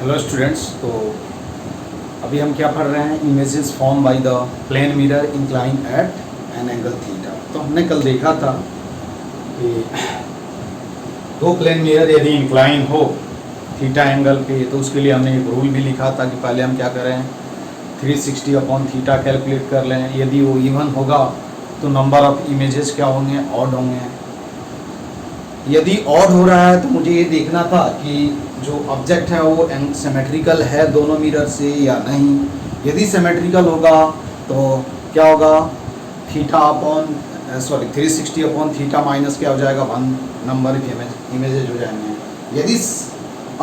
Hello students, तो अभी हम क्या पढ़ रहे हैं, images form by the plane mirror incline at an angle theta. तो हमने कल देखा था कि दो प्लेन मिरर यदि इंक्लाइन हो थीटा एंगल पे, तो उसके लिए हमने एक रूल भी लिखा था कि पहले हम क्या करें, 360 अपॉन थीटा कैलकुलेट कर लें। यदि वो इवन होगा तो नंबर ऑफ इमेजेस क्या होंगे, ऑड होंगे। यदि ऑड हो रहा है तो मुझे ये देखना था कि जो ऑब्जेक्ट है वो सिमेट्रिकल है दोनों मिरर से या नहीं। यदि सिमेट्रिकल होगा तो क्या होगा, theta upon 360 upon theta minus क्या हो जाएगा, 1 नंबर ऑफ इमेजेज हो जाएंगे। यदि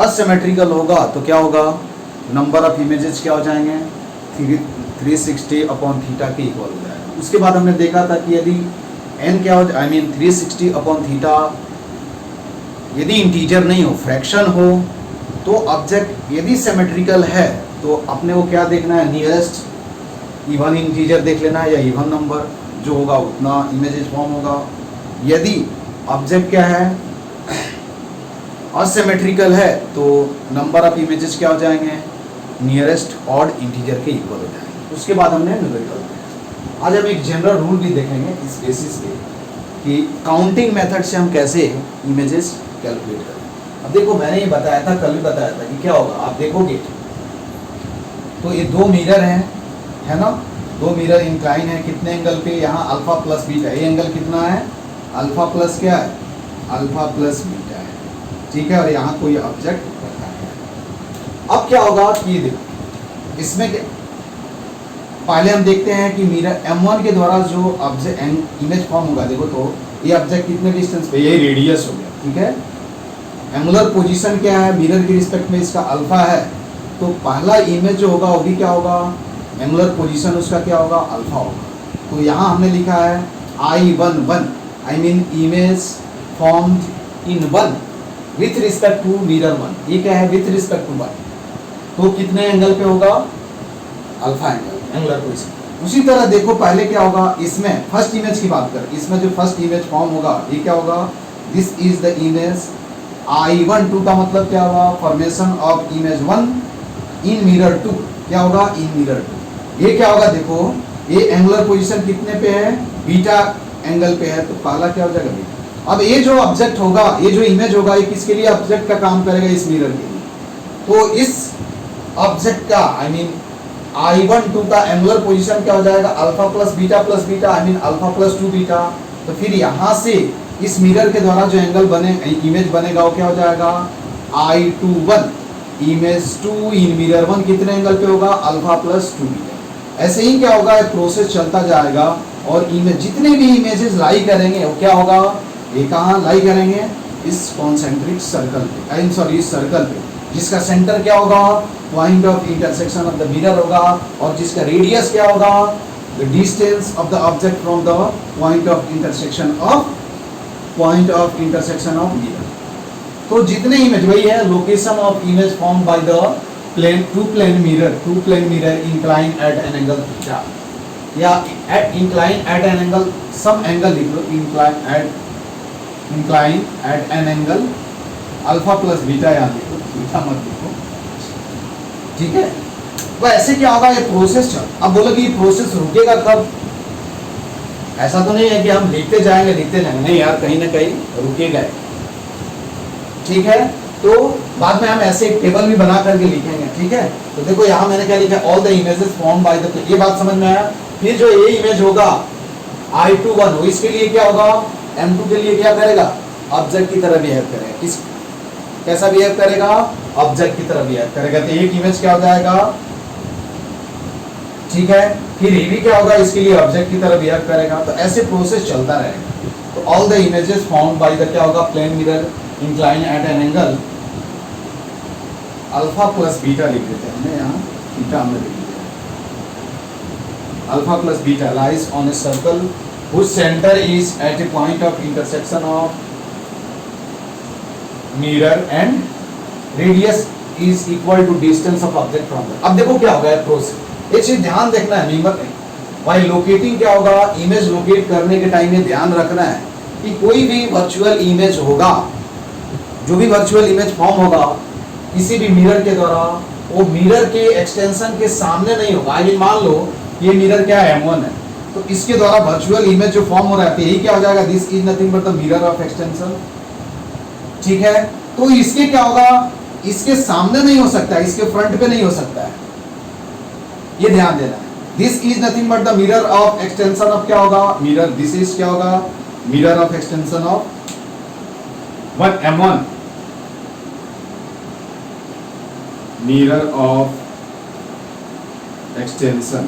असिमेट्रिकल होगा तो क्या होगा, नंबर ऑफ इमेजेज क्या हो जाएंगे, 360 अपॉन थीटा के इक्वल हो जाएगा। उसके बाद हमने देखा था कि यदि n क्या हो, 360 अपॉन थीटा यदि इंटीजर नहीं हो, फ्रैक्शन हो, तो ऑब्जेक्ट यदि सिमेट्रिकल है तो अपने को क्या देखना है, नियरेस्ट इवन इंटीजर देख लेना है या इवन नंबर जो होगा उतना इमेजेस फॉर्म होगा। यदि ऑब्जेक्ट क्या है, असिमेट्रिकल है, तो नंबर ऑफ इमेजेस क्या हो जाएंगे, नियरेस्ट ऑड इंटीजर के इक्वल हो जाएंगे। उसके बाद हमने न्यूमेरिकल। आज हम एक जनरल रूल भी देखेंगे इस बेसिस पे कि काउंटिंग मेथड से हम कैसे इमेजेस कैलकुलेट करें। अब देखो, मैंने ये बताया था, कल भी बताया था कि क्या होगा, आप देखोगे तो ये दो मिरर हैं, है ना, दो मिरर इंक्लाइन है कितने एंगल पे, यहाँ अल्फा प्लस बीटा। ये एंगल कितना है, अल्फा प्लस क्या है, अल्फा प्लस बीटा है, ठीक है। और यहाँ कोई ऑब्जेक्ट रखा है। अब क्या होगा कि ये देखो, इसमें क्या, पहले हम देखते हैं कि मिरर M1 के द्वारा जो ऑब्जेक्ट इमेज फॉर्म होगा, देखो तो ये ऑब्जेक्ट कितने डिस्टेंस पे, ये रेडियस हो गया, ठीक है। एंगुलर पोजीशन क्या है, मिरर के रिस्पेक्ट में इसका अल्फा है, तो पहला इमेज जो होगा वो भी क्या होगा, एंगुलर पोजीशन उसका क्या होगा, अल्फा होगा। तो यहाँ हमने लिखा है I11, I mean image formed in 1 with respect to mirror 1। ये क्या है, विथ रिस्पेक्ट टू 1, तो कितने एंगल पे होगा, अल्फा एंगल, एंगुलर पोजीशन। उसी तरह देखो पहले क्या होगा, इसमें फर्स्ट इमेज की बात करें, इसमें जो फर्स्ट इमेज फॉर्म होगा ये क्या होगा, this is the image I12 का मतलब क्या होगा, formation of image 1 in mirror 2, क्या होगा, इन मिरर 2। ये क्या होगा, देखो ये एंगुलर पोजीशन कितने पे है, बीटा एंगल पे है, तो पहला क्या हो जाएगा, बीटा। अब ये जो ऑब्जेक्ट होगा, ये जो इमेज होगा, ये किसके लिए ऑब्जेक्ट का काम करेगा, इस मिरर के लिए। तो इस ऑब्जेक्ट का आई मीन I12 का एंगुलर पोजीशन क्या हो जाएगा, alpha plus beta I mean alpha plus 2 beta. तो फिर यहाँ से इस मिरर के द्वारा जो एंगल बने, इमेज बनेगा, वो क्या हो जाएगा, I21 इमेज 2 इन मिरर 1 कितने एंगल पे होगा, अल्फा प्लस 2 बीटा। ऐसे ही क्या होगा, एक प्रोसेस चलता जाएगा और इमेज जितने भी इमेजेस लाई करेंगे वो क्या होगा, ये कहाँ लाई करेंगे, इस कॉन्सेंट्रिक सर्कल पे, इस सर्कल पे, जिसका सेंटर क्या होगा, point of intersection of the mirror होगा, और जिसका रेडियस क्या होगा, the distance of the object from the point of intersection of mirror. तो जितने इमेज, वही है location of image form by the two plane mirror incline at an angle theta, या incline at an angle, some angle लिख लो, incline at an angle alpha plus beta, यहाँ लिखो, beta मत लिखो, ठीक है। तो ऐसे क्या होगा, ये प्रोसेस चल। अब बोलो कि ये प्रोसेस रुकेगा कब, ऐसा तो नहीं है कि हम लिखते जाएंगे, नहीं यार, कहीं ना कहीं रुकेगा, ठीक है। तो बाद में हम ऐसे एक टेबल भी बना करके लिखेंगे, ठीक है। तो देखो यहाँ मैंने क्या लिखा, all the images form by the, ये बात समझ में आया। फिर जो ये इमेज होगा I21, इसके लिए क्या होगा, M2 के लिए क्या करेगा, ऑब्जेक्ट की तरह बिहेव करेगा, कैसा बिहेव करेगा, ऑब्जेक्ट की तरह बिहेव करेगा। तो एक इमेज क्या हो जाएगा, ठीक है। फिर ये भी क्या होगा, इसके लिए ऑब्जेक्ट की तरह बिहेव करेगा। तो ऐसे प्रोसेस चलता रहेगा। तो all the images formed by the क्या होगा, plane mirror incline at an angle alpha plus beta लिख देते हैं हमने, यहाँ बीटा हमने लिख दिया, alpha plus beta lies on a circle whose center is at a point of intersection of mirror and radius is equal to distance of object from the। अब देखो क्या होगा प्रोसेस, एक चीज ध्यान देखना है, मीमर वाइल लोकेटिंग क्या होगा, इमेज लोकेट करने के टाइम में ध्यान रखना है कि कोई भी वर्चुअल इमेज होगा, जो भी वर्चुअल इमेज फॉर्म होगा, किसी भी मिरर के द्वारा वो मिरर के एक्सटेंशन के सामने नहीं होगा। आई मीन मान लो ये मिरर क्या है, M1 है, तो इसके द्वारा वर्चुअल इमेज जो फॉर्म हो रहा है यही क्या हो जाएगा, this is nothing but the mirror of extension. ठीक है, तो इसके क्या होगा, इसके सामने नहीं हो सकता है, इसके फ्रंट पे नहीं हो सकता है, ये ध्यान देना है। This is nothing but the mirror of extension of क्या होगा, मिरर, दिस इज क्या होगा, mirror of extension of what M1, mirror of extension।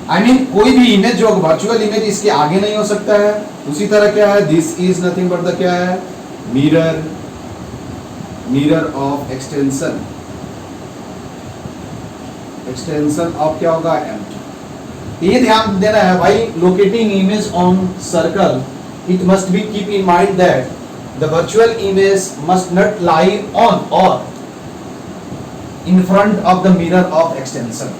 I mean कोई भी इमेज जो वर्चुअल इमेज इसके आगे नहीं हो सकता है। उसी तरह क्या है, this is nothing but the क्या है, mirror, mirror of extension, extension of क्या होगा, M2। ये ध्यान देना है भाई, locating image on circle, it must be keep in mind that the virtual image must not lie on or in front of the mirror of extension।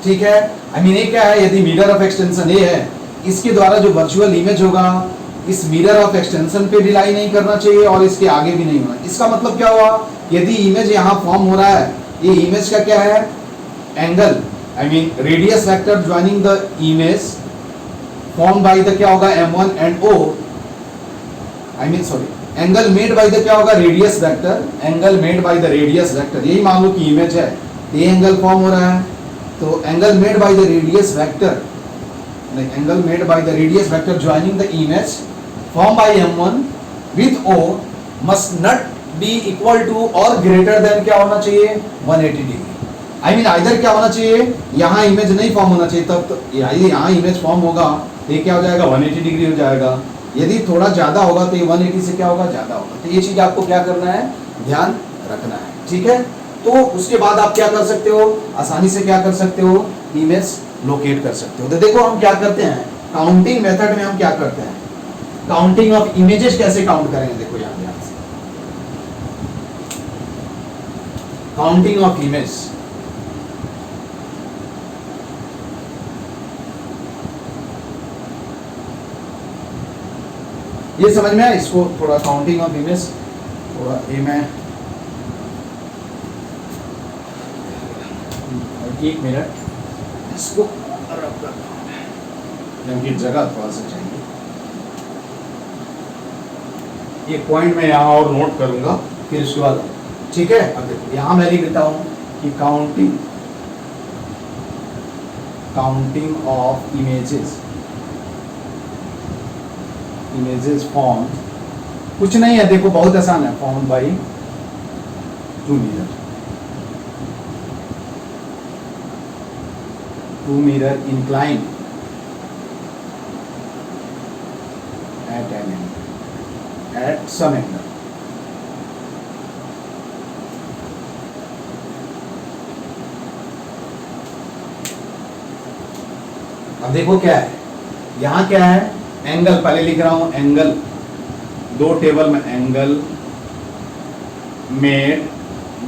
ठीक है, I mean ये क्या है, यदि mirror of extension ये है, इसके द्वारा जो virtual image होगा इस mirror of extension पे भी lie नहीं करना चाहिए और इसके आगे भी नहीं होना। इसका मतलब क्या हुआ, यदि image यहाँ फॉर्म हो रहा है, ये image का क्या है, angle, I mean radius vector joining the image formed by the क्या होगा, M1 and O, I mean sorry, angle made by the क्या होगा, radius vector, angle made by the radius vector. यही मान लो कि इमेज है, ये एंगल फॉर्म हो रहा है, तो angle made by the radius vector, like angle made by the radius vector joining the image form by M1 with O must not be equal to और ग्रेटर देन क्या होना चाहिए, 180 डिग्री। आई मीन आइदर क्या होना चाहिए, यहाँ image नहीं form होना चाहिए, तब तो यहाँ इमेज फॉर्म होगा, ये क्या हो जाएगा, 180 डिग्री हो जाएगा। यदि थोड़ा ज्यादा होगा तो ये 180 से क्या होगा, ज्यादा होगा। तो ये चीज आपको क्या करना है, ध्यान रखना है। ठीक है, तो उसके बाद आप क्या कर सकते हो, आसानी से क्या कर सकते हो, इमेज लोकेट कर सकते हो। तो देखो हम क्या करते हैं, काउंटिंग मेथड में हम क्या करते हैं, काउंटिंग ऑफ इमेजेस कैसे काउंट करेंगे, देखो यहाँ ध्यान से, काउंटिंग ऑफ इमेज। ये समझ में आया, इसको थोड़ा काउंटिंग ऑफ इमेज थोड़ा ये मैं एक मिनट इसको रब करता हूं, क्योंकि जगह थोड़ा सा चाहिए। ये पॉइंट मैं यहाँ और नोट करूंगा, फिर उसके बाद ठीक है। अब देखो यहाँ मैं लिख देता हूँ कि counting, counting of images, images form कुछ नहीं है, देखो बहुत आसान है, form by two mirror, two mirror incline at an angle, at some angle. अब देखो क्या है, यहां क्या है, एंगल, पहले लिख रहा हूं एंगल, दो टेबल में एंगल मेड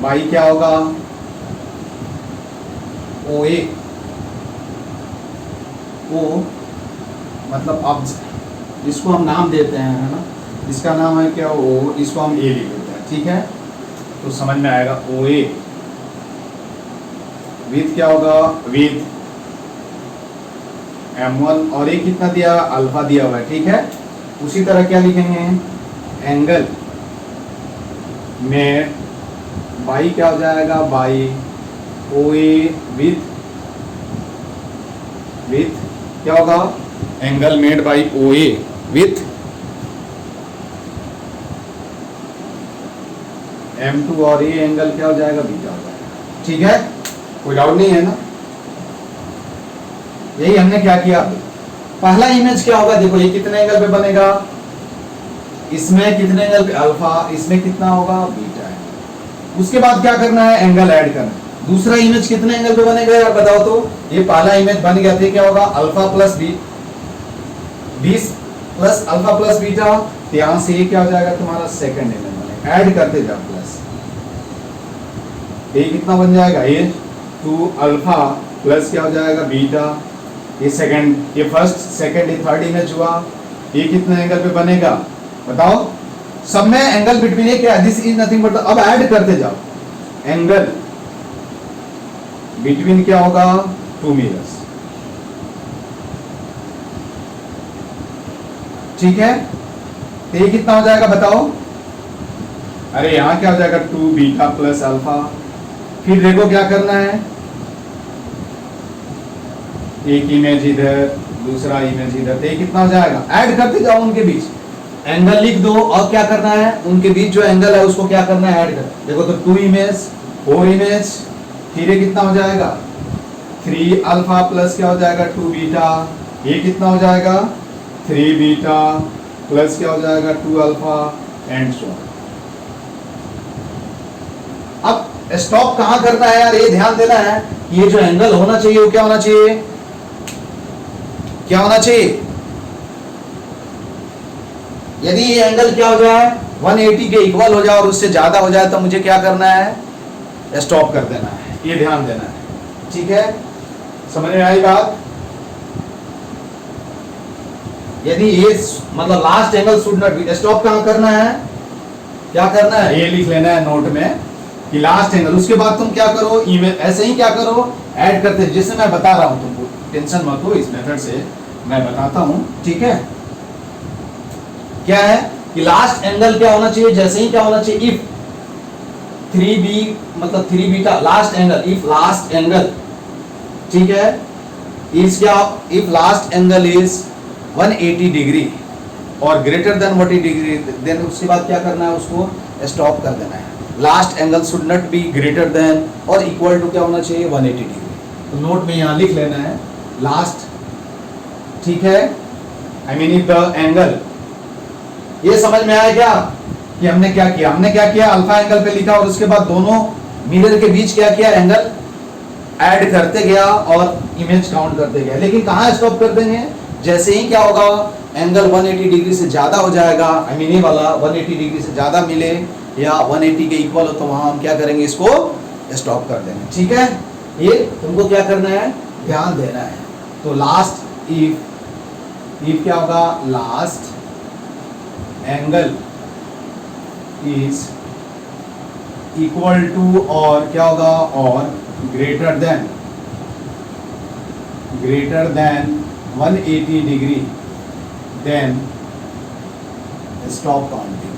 बाई क्या होगा, ओ ए, ओ मतलब अब इसको हम नाम देते हैं, है ना, इसका नाम है क्या, ओ, इसको हम ए लिख देते हैं। ठीक है, तो समझ में आएगा, ओ ए विथ क्या होगा, विथ M1 और एक कितना दिया, अल्फा दिया हुआ है। ठीक है, उसी तरह क्या लिखेंगे, एंगल में बाई क्या हो जाएगा, by O A with, with क्या होगा, angle made by O A with M2 और ये एंगल क्या हो जाएगा, बीटा हो जाएगा। ठीक है, कोई डाउट नहीं है ना। यही हमने क्या किया, पहला इमेज क्या होगा, देखो ये कितने एंगल पे बनेगा, इसमें कितने एंगल पे अल्फा, इसमें कितना होगा, बीटा है। उसके बाद क्या करना है, एंगल ऐड करना है। दूसरा इमेज कितने एंगल पे बनेगा यार बताओ तो, ये पहला इमेज बन गया था, क्या होगा, alpha plus B, 20 plus alpha plus beta, तो यहां से ये क्या हो जाएगा, तुम्हारा सेकंड इमेज बनेगा, ऐड करते जाओ प्लस, ये कितना बन जाएगा, ये 2 अल्फा प्लस क्या हो जाएगा, बीटा, ये सेकंड, ये फर्स्ट, सेकंड, ये थर्ड इमेज हुआ, ये कितने एंगल पे बनेगा बताओ, सब में एंगल बिटवीन ए क्या, दिस इज नथिंग बट, अब ऐड करते जाओ, एंगल बिटवीन क्या होगा, टू मिरर्स, ठीक है। तो ये कितना हो जाएगा बताओ, अरे यहां क्या हो जाएगा, 2 बीटा प्लस अल्फा। फिर देखो क्या करना है, एक इमेज इधर, दूसरा इमेज इधर, तो ये कितना हो जाएगा, ऐड करते जाओ उनके बीच, एंगल लिख दो और क्या करना है, उनके बीच जो एंगल है उसको क्या करना है, ऐड कर। देखो तो 2 इमेज, 4 इमेज, फिर ये कितना हो जाएगा, 3 अल्फा प्लस क्या हो जाएगा, 2 बीटा, ये कितना हो जाएगा, 3 बीटा प्लस क्या हो जाएगा, 2 अल्फा एंड सो ऑन। अब स्टॉप कहां करना है यार, ये ध्यान देना है, ये जो एंगल होना चाहिए वो क्या होना चाहिए, क्या होना चाहिए, यदि ये एंगल क्या हो जाए 180 के इक्वल हो जाए और उससे ज्यादा हो जाए तो मुझे क्या करना है, स्टॉप कर देना है, ये ध्यान देना है, ठीक है। समझ में आई बात, यदि ये मतलब last angle should not be, stop कहां करना है, क्या करना है, ये लिख लेना है नोट में कि लास्ट एंगल, उसके बाद तुम क्या करो, इमेज ऐसे ही क्या करो, ऐड करते, जिससे मैं बता रहा हूं तुमको, टेंशन मत हो, इस मेथड से मैं बताता हूं, ठीक है। क्या है कि लास्ट एंगल क्या होना चाहिए, जैसे ही क्या होना चाहिए, इफ 3b मतलब 3 beta last angle, if last angle, ठीक है, इज क्या, if last angle is 180 degree और ग्रेटर देन 180 डिग्री, देन उसके बाद क्या करना है, उसको स्टॉप कर देना है। Last angle should not be greater than और इक्वल टू क्या होना चाहिए, 180 डिग्री। तो नोट में यहां लिख लेना है लास्ट, ठीक है, I mean if the angle, ये समझ में आया क्या कि हमने क्या किया, अल्फा एंगल पे लिखा और उसके बाद दोनों मिरर के बीच क्या किया, एंगल ऐड करते गया और इमेज काउंट करते गया। लेकिन कहां स्टॉप कर देंगे, जैसे ही क्या होगा, एंगल 180 डिग्री से ज्यादा हो जाएगा, आई मीन ये वाला 180 डिग्री से ज्यादा मिले या 180 के इक्वल हो, तो वहां हम क्या करेंगे, इसको स्टॉप कर देंगे, ठीक है। ये तुमको क्या करना है, ध्यान देना है। तो लास्ट इफ क्या होगा, last angle is equal to और क्या होगा, और greater than 180 degree, then stop counting,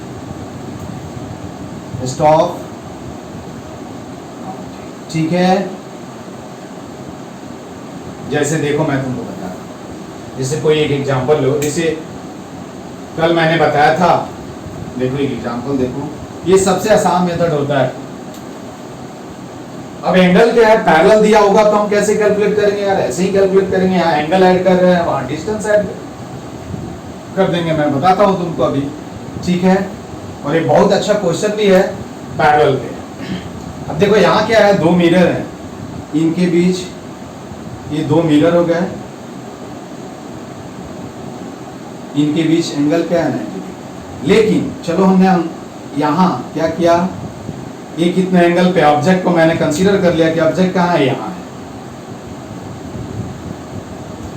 stop, ठीक है। जैसे देखो मैं तुमको बता रहा हूं, जैसे कोई एक एग्जांपल लो, जैसे कल मैंने बताया था, देखो एक एग्जांपल देखो, ये सबसे आसान मेथड होता है। अब एंगल क्या है, पैरेलल दिया होगा तो हम कैसे कैलकुलेट करेंगे यार, ऐसे ही कैलकुलेट करेंगे, यहाँ एंगल ऐड कर रहे हैं, वहां डिस्टेंस ऐड कर देंगे, मैं बताता हूं तुमको अभी, ठीक है। और ये बहुत अच्छा क्वेश्चन भी है पैरेलल पे। अब देखो यहाँ क्या है, 2 मिरर है, इनके बीच ये 2 मिरर हो गए, इनके बीच एंगल क्या है 90 डिग्री। लेकिन चलो हमने यहाँ क्या किया, ये कितने एंगल पे, ऑब्जेक्ट को मैंने कंसीडर कर लिया कि ऑब्जेक्ट कहाँ है, यहाँ है,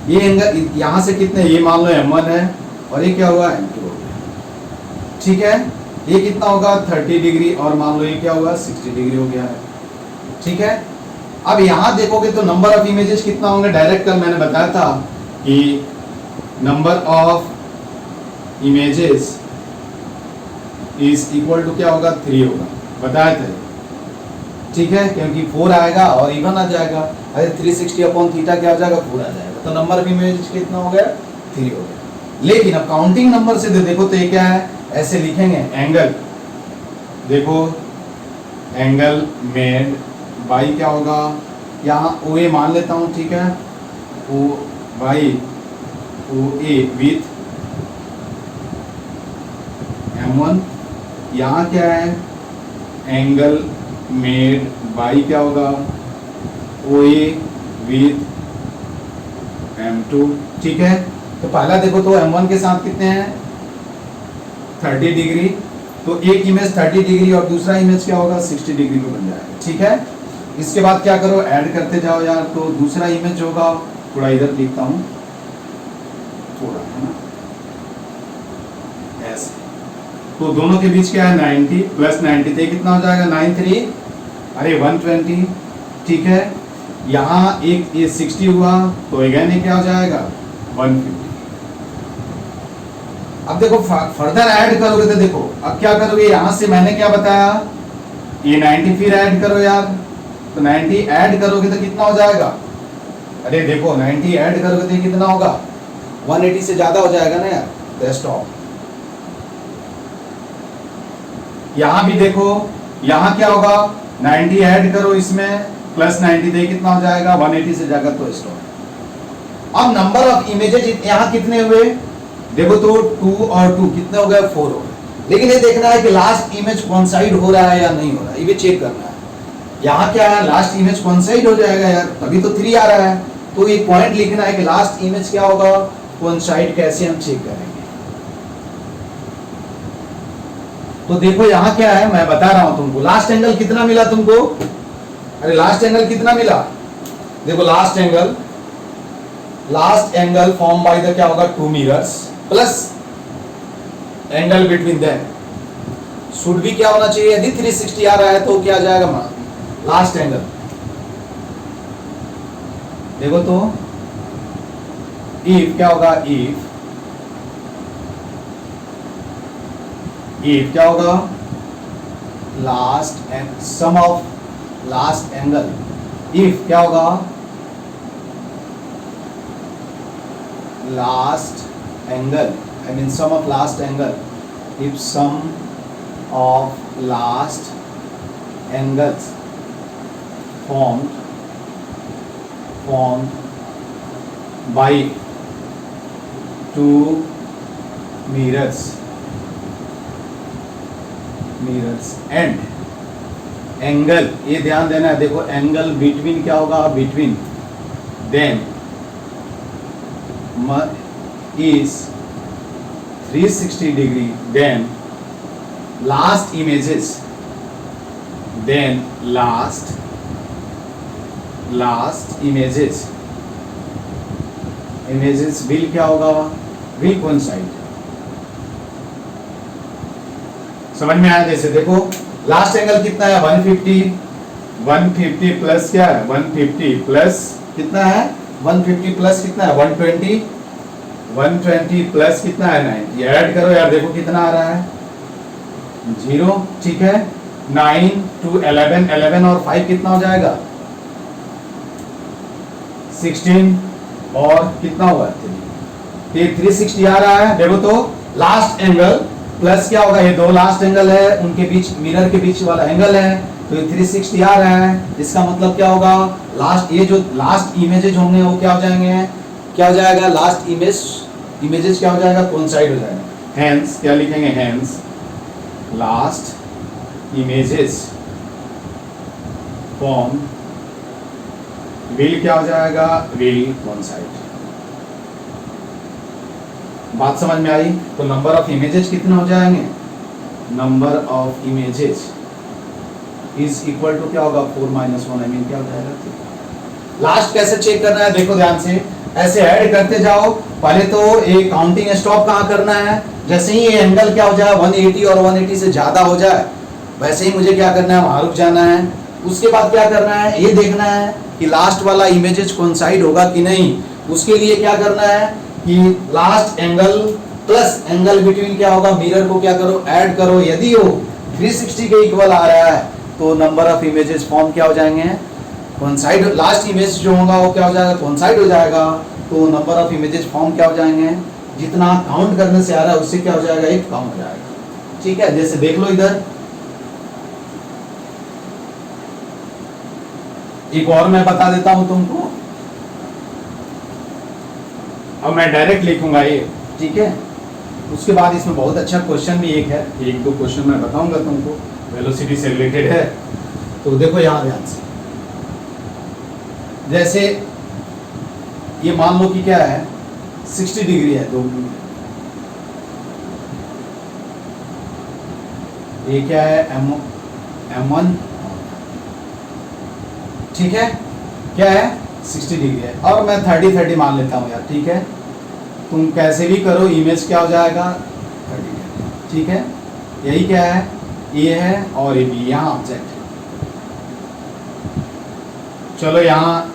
ये एंगल यहाँ से कितने, ये मान लो M1 है और ये क्या हुआ, M2 हो गया, ठीक है। ये कितना होगा 30 डिग्री और मान लो ये क्या हुआ 60 डिग्री हो गया है, ठीक है। अब यहाँ देखोगे तो नंबर ऑफ इमेजेस कितना होंगे, डायरेक्ट कल मैंने बताया था कि number of images is equal to क्या होगा, 3 होगा, बताया था, ठीक है, क्योंकि 4 आएगा और इवन आ जाएगा, अरे 360 अपॉन थीटा क्या हो जाएगा, 4 आ जाएगा, तो नंबर ऑफ इमेजेस कितना हो गया, 3 हो गया। लेकिन अब काउंटिंग नंबर से देखो तो ये क्या है, ऐसे लिखेंगे, एंगल देखो, एंगल मेड बाई क्या होगा, यहाँ ओ ए मान लेता हूँ, ठीक है, O by O A with M1, यहाँ क्या है, एंगल मेड बाई क्या होगा, ओ ए विथ M2, ठीक है। तो पहला देखो तो M1 के साथ कितने हैं 30 डिग्री, तो एक इमेज 30 डिग्री और दूसरा इमेज क्या होगा 60 डिग्री को बन जाएगा, ठीक है। इसके बाद क्या करो, ऐड करते जाओ यार, तो दूसरा इमेज होगा, थोड़ा इधर लिखता हूं, थोड़ा है ना ऐसे, तो दोनों के बीच क्या है 90 प्लस 90 तो कितना हो जाएगा 93 अरे 120 ठीक है। यहाँ एक ये 60 हुआ तो अगेन ये क्या हो जाएगा 150। अब देखो फर्दर ऐड करोगे तो देखो अब क्या करोगे, यहां से मैंने क्या बताया ये 90 फिर ऐड करो यार, तो 90 ऐड करोगे तो कितना हो जाएगा, अरे देखो 90 ऐड करोगे तो कितना होगा 180 से ज्यादा हो जाएगा ना यार, तो स्टॉप। यहां भी देखो यहां क्या होगा 90 ऐड करो इसमें प्लस 90 दे कितना हो जाएगा 180 से जाएगा तो स्टॉप। अब नंबर ऑफ इमेजेस यहां कितने हुए देखो तो 2 और 2 कितने हो गए 4 हो गए, लेकिन ये देखना है कि लास्ट इमेज कोइंसाइड हो रहा है या नहीं हो रहा है, ये भी चेक करना है। यहाँ क्या है लास्ट इमेज कोइंसाइड हो जाएगा यार, तभी तो 3 आ रहा है, तो ये पॉइंट लिखना है कि लास्ट इमेज क्या होगा कोइंसाइड, कैसे हम चेक करेंगे। तो देखो यहाँ क्या है मैं बता रहा हूं तुमको, लास्ट एंगल कितना मिला तुमको, अरे लास्ट एंगल कितना मिला, देखो last angle form by the क्या होगा 2 mirrors plus angle between them should भी क्या होना चाहिए, यदि 360 आ रहा है तो क्या आ जाएगा लास्ट एंगल। देखो तो इफ क्या होगा, इफ क्या होगा last and sum of last angle, if क्या होगा last angle, I mean sum of last angle, if sum of last angles formed by 2 mirrors and angle, ये ध्यान देना है, देखो angle between क्या होगा, between them is 360 degree, then last images will क्या होगा will coincide। समझ में आया, जैसे देखो लास्ट एंगल कितना है 150 प्लस क्या है 150 प्लस कितना है 150 प्लस कितना है 120 प्लस कितना है 90, ऐड करो यार देखो कितना आ रहा है 0 ठीक है। 9 to 11 और 5 कितना हो जाएगा 16 और कितना हुआ 3, 360 आ रहा है। देखो तो लास्ट एंगल प्लस क्या होगा, ये 2 लास्ट एंगल है उनके बीच मिरर के बीच वाला एंगल है, तो ये 360 आ रहा है, इसका मतलब क्या होगा लास्ट ये जो लास्ट इमेजेस होंगे वो क्या हो जाएंगे, क्या हो जाएगा लास्ट इमेजेस क्या हो जाएगा कोइंसाइड हो जाएगा। हेंस क्या लिखेंगे, hence last images form will क्या हो जाएगा विल कोइंसाइड। बात समझ में आई, तो नंबर ऑफ इमेजेस कितने हो जाएंगे, number of images is equal to क्या होगा 4 - 1 I mean क्या हो जाएगा। लास्ट कैसे चेक करना है देखो ध्यान से, ऐसे ऐड करते जाओ, पहले तो एक काउंटिंग स्टॉप कहाँ करना है, जैसे ही ये एंगल क्या हो जाए 180 और 180 से ज्यादा हो जाए वैसे ही मुझे क्या करना है वहां रुक जाना है। उसके बाद क्या करना है ये देखना है कि लास्ट वाला इमेजेस कोइंसाइड होगा कि नहीं, उसके लिए क्या करना है कि last angle plus angle between क्या होगा मिरर को क्या करो ऐड करो, यदि वो 360 के इक्वल आ रहा है तो नंबर ऑफ इमेजेस फॉर्म क्या हो जाएंगे कोइंसाइड, लास्ट इमेज जो होगा वो क्या हो जाएगा कोइंसाइड हो जाएगा, तो नंबर ऑफ इमेजेस फॉर्म क्या हो जाएंगे, जितना काउंट करने से आ रहा है उससे क्या हो जाएगा एक कम हो जाएगा। ठीक है, जैसे देख लो इधर एक और मैं बता देता हूं तुमको, अब मैं डायरेक्ट लिखूंगा ये, ठीक है। उसके बाद इसमें बहुत अच्छा क्वेश्चन भी एक है, 1-2 क्वेश्चन मैं बताऊंगा तुमको, वेलोसिटी से रिलेटेड है, तो देखो यहां ध्यान से। जैसे ये मान लो कि क्या है 60 डिग्री है, 2 ये क्या है M1 ठीक है, क्या है 60 डिग्री है, और मैं 30 मान लेता हूं यार, ठीक है। तुम कैसे भी करो इमेज क्या हो जाएगा 30 डिग्री, ठीक है। यही क्या है, ए है और ये बी, यहाँ ऑब्जेक्ट है। चलो यहाँ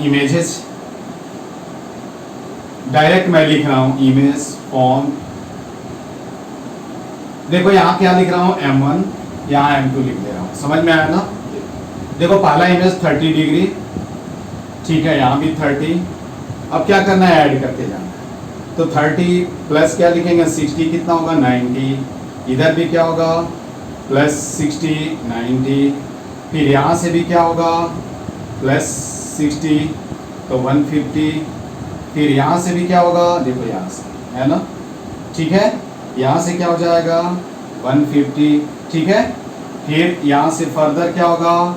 इमेजेस डायरेक्ट मैं लिख रहा हूं, इमेज फॉर्म। देखो यहाँ क्या लिख रहा हूं, M1, यहाँ M2 लिख दे रहा हूं, समझ में आया ना। देखो पहला इमेज 30 डिग्री, ठीक है, यहाँ भी 30। अब क्या करना है, ऐड करते जाना है। तो 30 प्लस क्या लिखेंगे 60, कितना होगा 90। इधर भी क्या होगा प्लस 60 90, फिर यहाँ से भी क्या होगा प्लस 60 तो 150, फिर यहाँ से भी क्या होगा, देखो यहाँ से है ना, ठीक है, यहाँ से क्या हो जाएगा 150, ठीक है, फिर यहाँ से फर्दर क्या होगा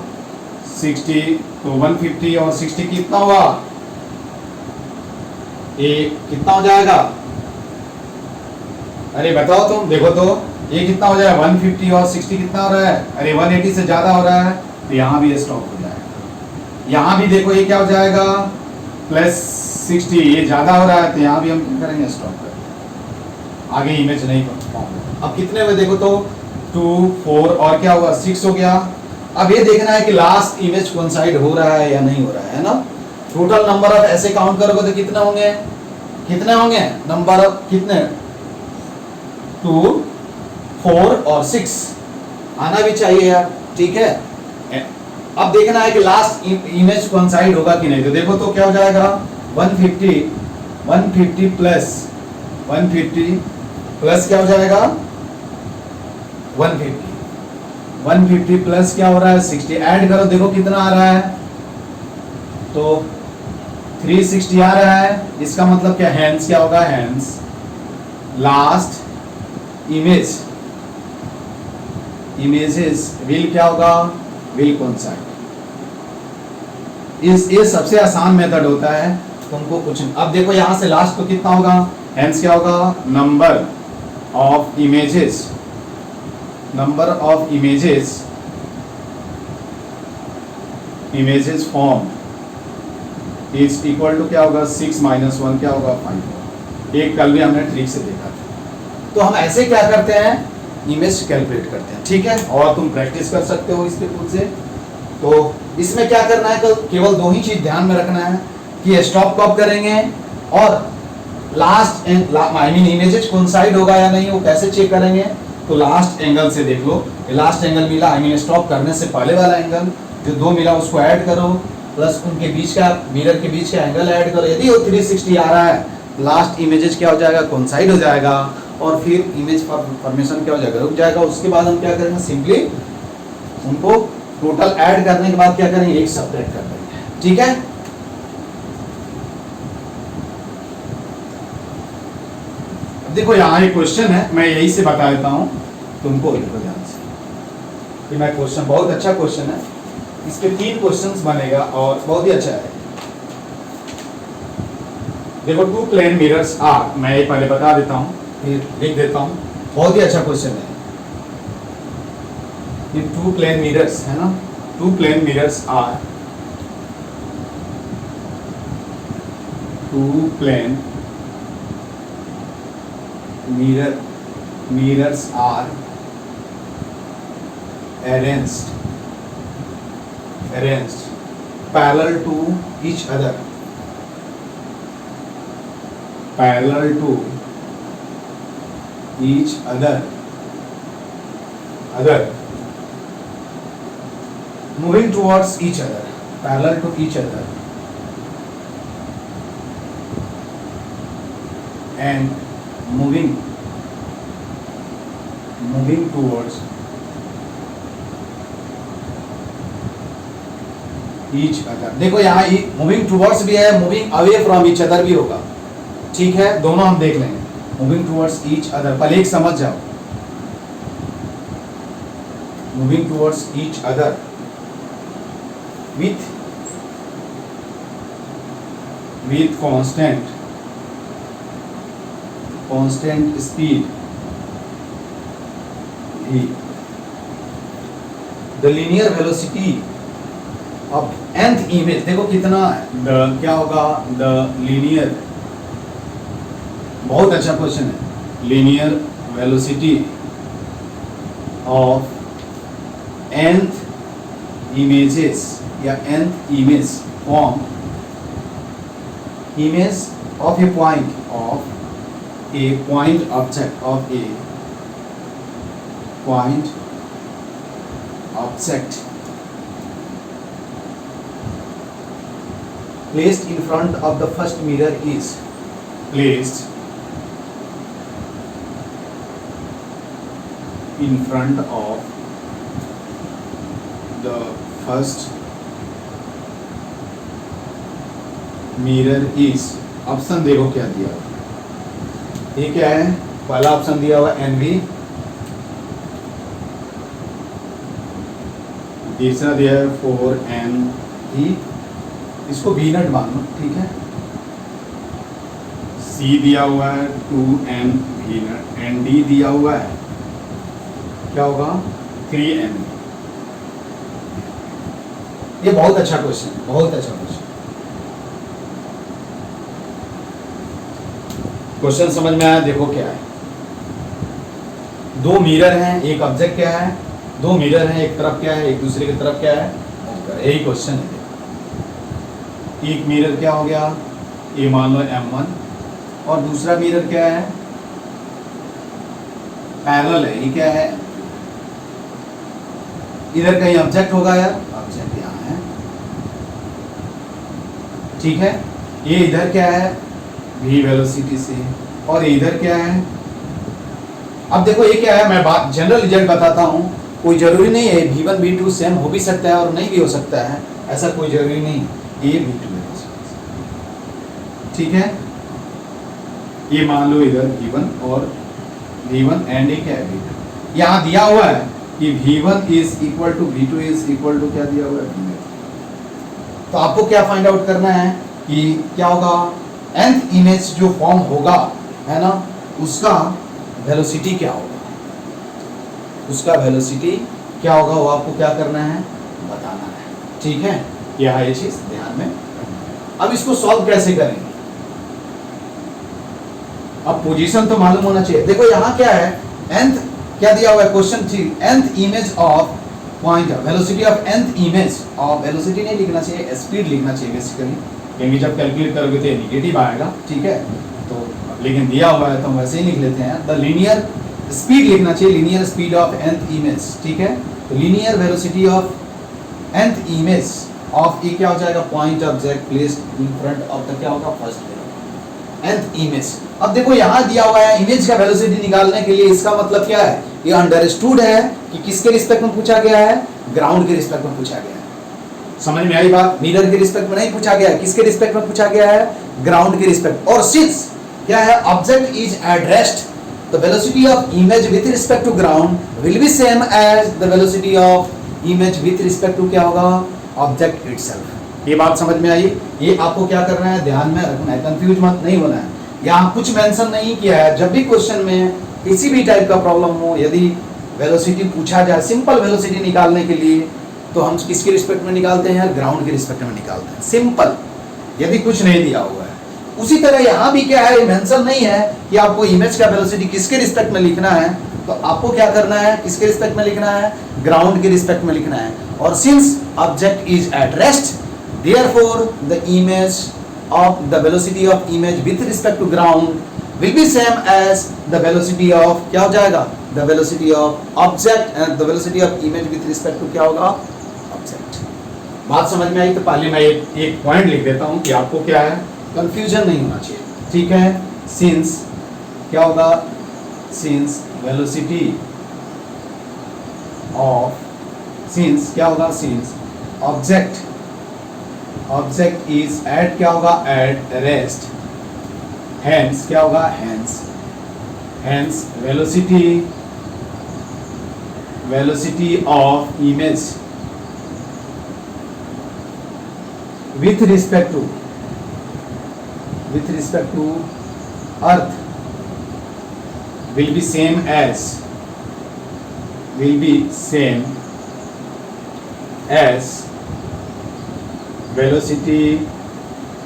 60, तो 150 और 60 कितना हुआ, ये कितना हो जाएगा, अरे बताओ तुम, देखो तो ये कितना हो जाएगा 150 और 60 कितना हो रहा है, अरे 180 से ज्यादा हो रहा है, तो यहाँ भी स्टॉप हो जाएगा। यहाँ भी देखो ये क्या हो जाएगा प्लस 60, ये ज्यादा हो रहा है, तो यहाँ भी हम क्या करेंगे स्टॉप करेंगे, आगे इमेज नहीं पाऊंगा। अब कितने हुए देखो तो 2 4 और क्या हुआ 6 हो गया। अब ये देखना है कि लास्ट इमेज कोइंसाइड हो रहा है या नहीं हो रहा है ना। टोटल नंबर ऑफ ऐसे काउंट करोगे तो कितने होंगे, कितने होंगे नंबर ऑफ, कितने 2 4 और 6 आना भी चाहिए यार, ठीक है। अब देखना है कि लास्ट इमेज कोइंसाइड होगा कि नहीं, तो देखो तो क्या हो जाएगा 150 प्लस 150 प्लस क्या हो जाएगा 150 प्लस क्या हो रहा है 60, ऐड करो देखो कितना आ रहा है, तो 360 आ रहा है। इसका मतलब क्या, हैंस क्या होगा, हैंस लास्ट इमेजेस विल क्या होगा, विल कोइंसाइड। ये सबसे आसान मेथड होता है, तुमको कुछ। अब देखो यहां से लास्ट तो कितना होगा, हेंस क्या होगा number of images form is equal to क्या होगा 6 - 1 क्या होगा 5। एक कल भी हमने ट्रिक से देखा था। तो हम ऐसे क्या करते हैं, इमेज कैलकुलेट करते हैं, ठीक है, और तुम प्रैक्टिस कर सकते हो इसके खुद से। तो इसमें क्या करना है, तो केवल 2 ही चीज ध्यान में रखना है कि स्टॉप कब करेंगे और लास्ट इमेजेस कोइंसाइड होगा या नहीं, वो कैसे चेक करेंगे। तो लास्ट एंगल से देख लो, लास्ट एंगल मिला, स्टॉप करने से पहले वाला एंगल जो 2 मिला उसको ऐड करो, प्लस उनके बीच का मिरर के बीच का एंगल ऐड करो। यदि वो 360 आ रहा है, लास्ट इमेजेस क्या हो जाएगा कोइंसाइड हो जाएगा, और फिर इमेज फॉर्मेशन क्या हो जाएगा, रुक जाएगा। उसके बाद हम क्या करेंगे, सिंपली उनको टोटल ऐड करने के बाद क्या करेंगे, एक सब्ट्रैक्ट कर देंगे, ठीक है। देखो यहाँ एक क्वेश्चन है, मैं यही से बता देता हूँ तुमको, देखो ध्यान से, कि मैं क्वेश्चन बहुत अच्छा क्वेश्चन है, इसके 3 क्वेश्चंस बनेगा और बहुत ही अच्छा है। देखो 2 प्लेन मिरर्स आर, मैं ये पहले बता देता हूँ फिर लिख देता हूँ, बहुत ही अच्छा क्वेश्चन है। ये 2 प्लेन मिरर्स है ना, 2 plane mirrors are, 2 plane mirrors are arranged parallel to each other, moving towards each other, parallel to each other, and moving towards each other। देखो यहाँ मूविंग टूवर्ड्स भी है, moving away from each other भी होगा, ठीक है, दोनों हम देख लेंगे। मूविंग टूवर्ड्स ईच अदर, पहले एक समझ जाओ, moving towards each other with constant speed v, the linear velocity of nth image, देखो कितना the क्या होगा, the linear, बहुत अच्छा क्वेश्चन है, linear velocity of nth images या nth image form image of a point object of a point object placed in front of the first mirror is placed in front of the first mirror is option देखो क्या दिया हुआ ये क्या है पहला option दिया हुआ NV तीसरा दिया है 4NE इसको V नट मान लो ठीक है C दिया हुआ है 2N V नट ND दिया हुआ है क्या होगा 3N ये बहुत अच्छा क्वेश्चन बहुत अच्छा क्वेश्चन समझ में आया देखो क्या है दो मिरर हैं एक ऑब्जेक्ट क्या है दो मिरर हैं एक तरफ क्या है एक दूसरे की तरफ क्या है यही क्वेश्चन है एक मिरर क्या हो गया ये मान लो M1 और दूसरा मिरर क्या है पैरेलल है ये क्या है इधर कहीं ऑब्जेक्ट होगा यार ऑब्जेक्ट यहाँ है ठीक है ये इधर क्या है v वेलोसिटी से और इधर क्या है अब देखो ये क्या है मैं बात जनरल रिजल्ट बताता हूँ कोई जरूरी नहीं है v1 v2 सेम हो भी सकता है और नहीं भी हो सकता है ऐसा कोई जरूरी नहीं ये v2 ठीक है ये मान लो इधर v1 और v1 एंड ये क्या है v2 यहाँ दिया हुआ है कि v1 is equal to v2 is equal to क्या दिया हुआ है तो आपको क्या फाइंड आउट करना है कि क्या होगा nth इमेज जो फॉर्म होगा है ना उसका वेलोसिटी क्या होगा उसका वेलोसिटी क्या होगा वो आपको क्या करना है बताना है ठीक है यह ये चीज ध्यान में अब इसको सॉल्व कैसे करेंगे अब पोजीशन तो मालूम होना चाहिए देखो यहाँ क्या है nth क्या दिया हुआ है question 3 nth image of point velocity of nth image of velocity नहीं लिखना चाहिए स्पीड लिखना चाहिए बेसिकली क्योंकि जब कैलकुलेट करोगे तो नेगेटिव आएगा ठीक है तो लेकिन दिया हुआ है तो हम वैसे ही लिख लेते हैं द लीनियर स्पीड लिखना चाहिए linear speed of nth image ठीक है तो linear velocity of nth image of ये क्या हो जाएगा point object placed in front of the क्या होगा फर्स्ट nth इमेज अब देखो यहाँ दिया हुआ है इमेज का वेलोसिटी निकालने के लिए इसका मतलब क्या है ये अंडरस्टूड है कि किसके रिस्पेक्ट में पूछा गया है ग्राउंड के रिस्पेक्ट में पूछा गया है समझ में आई बात मिरर के रिस्पेक्ट में नहीं पूछा गया है किसके रिस्पेक्ट में पूछा गया है ग्राउंड के रिस्पेक्ट और सिंस क्या है object is at rest the velocity of image with respect to ground will be same as the velocity of image with respect to क्या होगा ऑब्जेक्ट इटसेल्फ ये बात समझ में आई ये आपको क्या करना है ध्यान में रखना है कंफ्यूज मत नहीं होना है यहाँ कुछ मेंशन नहीं किया है जब भी क्वेश्चन में किसी भी टाइप का प्रॉब्लम हो यदि वेलोसिटी पूछा जाए सिंपल वेलोसिटी निकालने के लिए तो हम किसके रिस्पेक्ट में निकालते हैं ग्राउंड के रिस्पेक्ट में निकालते हैं सिंपल यदि कुछ नहीं दिया हुआ है उसी तरह यहाँ भी क्या है मेंशन नहीं है कि आपको इमेज का वेलोसिटी किसके रिस्पेक्ट में लिखना है तो आपको क्या करना है किसके रिस्पेक्ट में लिखना है ग्राउंड के रिस्पेक्ट में लिखना है और since object is at rest therefore the image of the velocity of image with respect to ground will be same as the velocity of क्या हो जाएगा the velocity of object and the velocity of image with respect to क्या होगा object बात समझ में आई तो पहले मैं एक पॉइंट लिख देता हूँ कि आपको क्या है कंफ्यूजन नहीं होना चाहिए ठीक है since क्या होगा since velocity of since क्या होगा since object is at क्या होगा at rest hence क्या होगा hence velocity of image with respect to earth will be same as velocity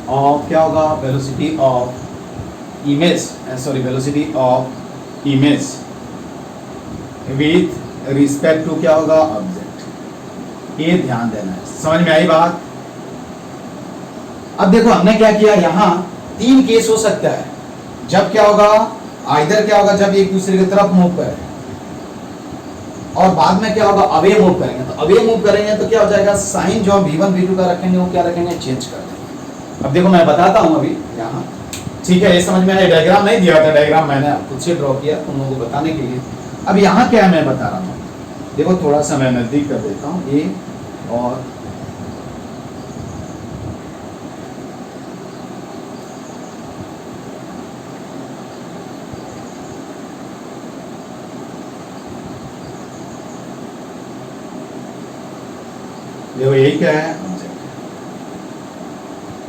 of क्या होगा velocity of image with respect to क्या होगा, ऑब्जेक्ट। ये ध्यान देना है, समझ में आई बात। अब देखो हमने क्या किया, यहां 3 केस हो सकता है। जब क्या होगा, आइदर क्या होगा, जब एक दूसरे की तरफ मूव करें, और बाद में क्या होगा, अवे मूव करेंगे। तो अवे मूव करेंगे तो क्या हो जाएगा, साइन जो हम v1 v2 का रखेंगे वो क्या रखेंगे, चेंज कर देंगे। अब देखो मैं बताता हूं अभी यहाँ, ठीक है, ये समझ में आया। डायग्राम नहीं दिया था, डायग्राम मैंने खुद से ड्रॉ किया तुम लोगों को बताने के लिए। अब यहाँ क्या मैं बता रहा हूँ, देखो थोड़ा सा मैं नजदीक कर देता हूँ ये, और देखो यही क्या है, ऑब्जेक्ट।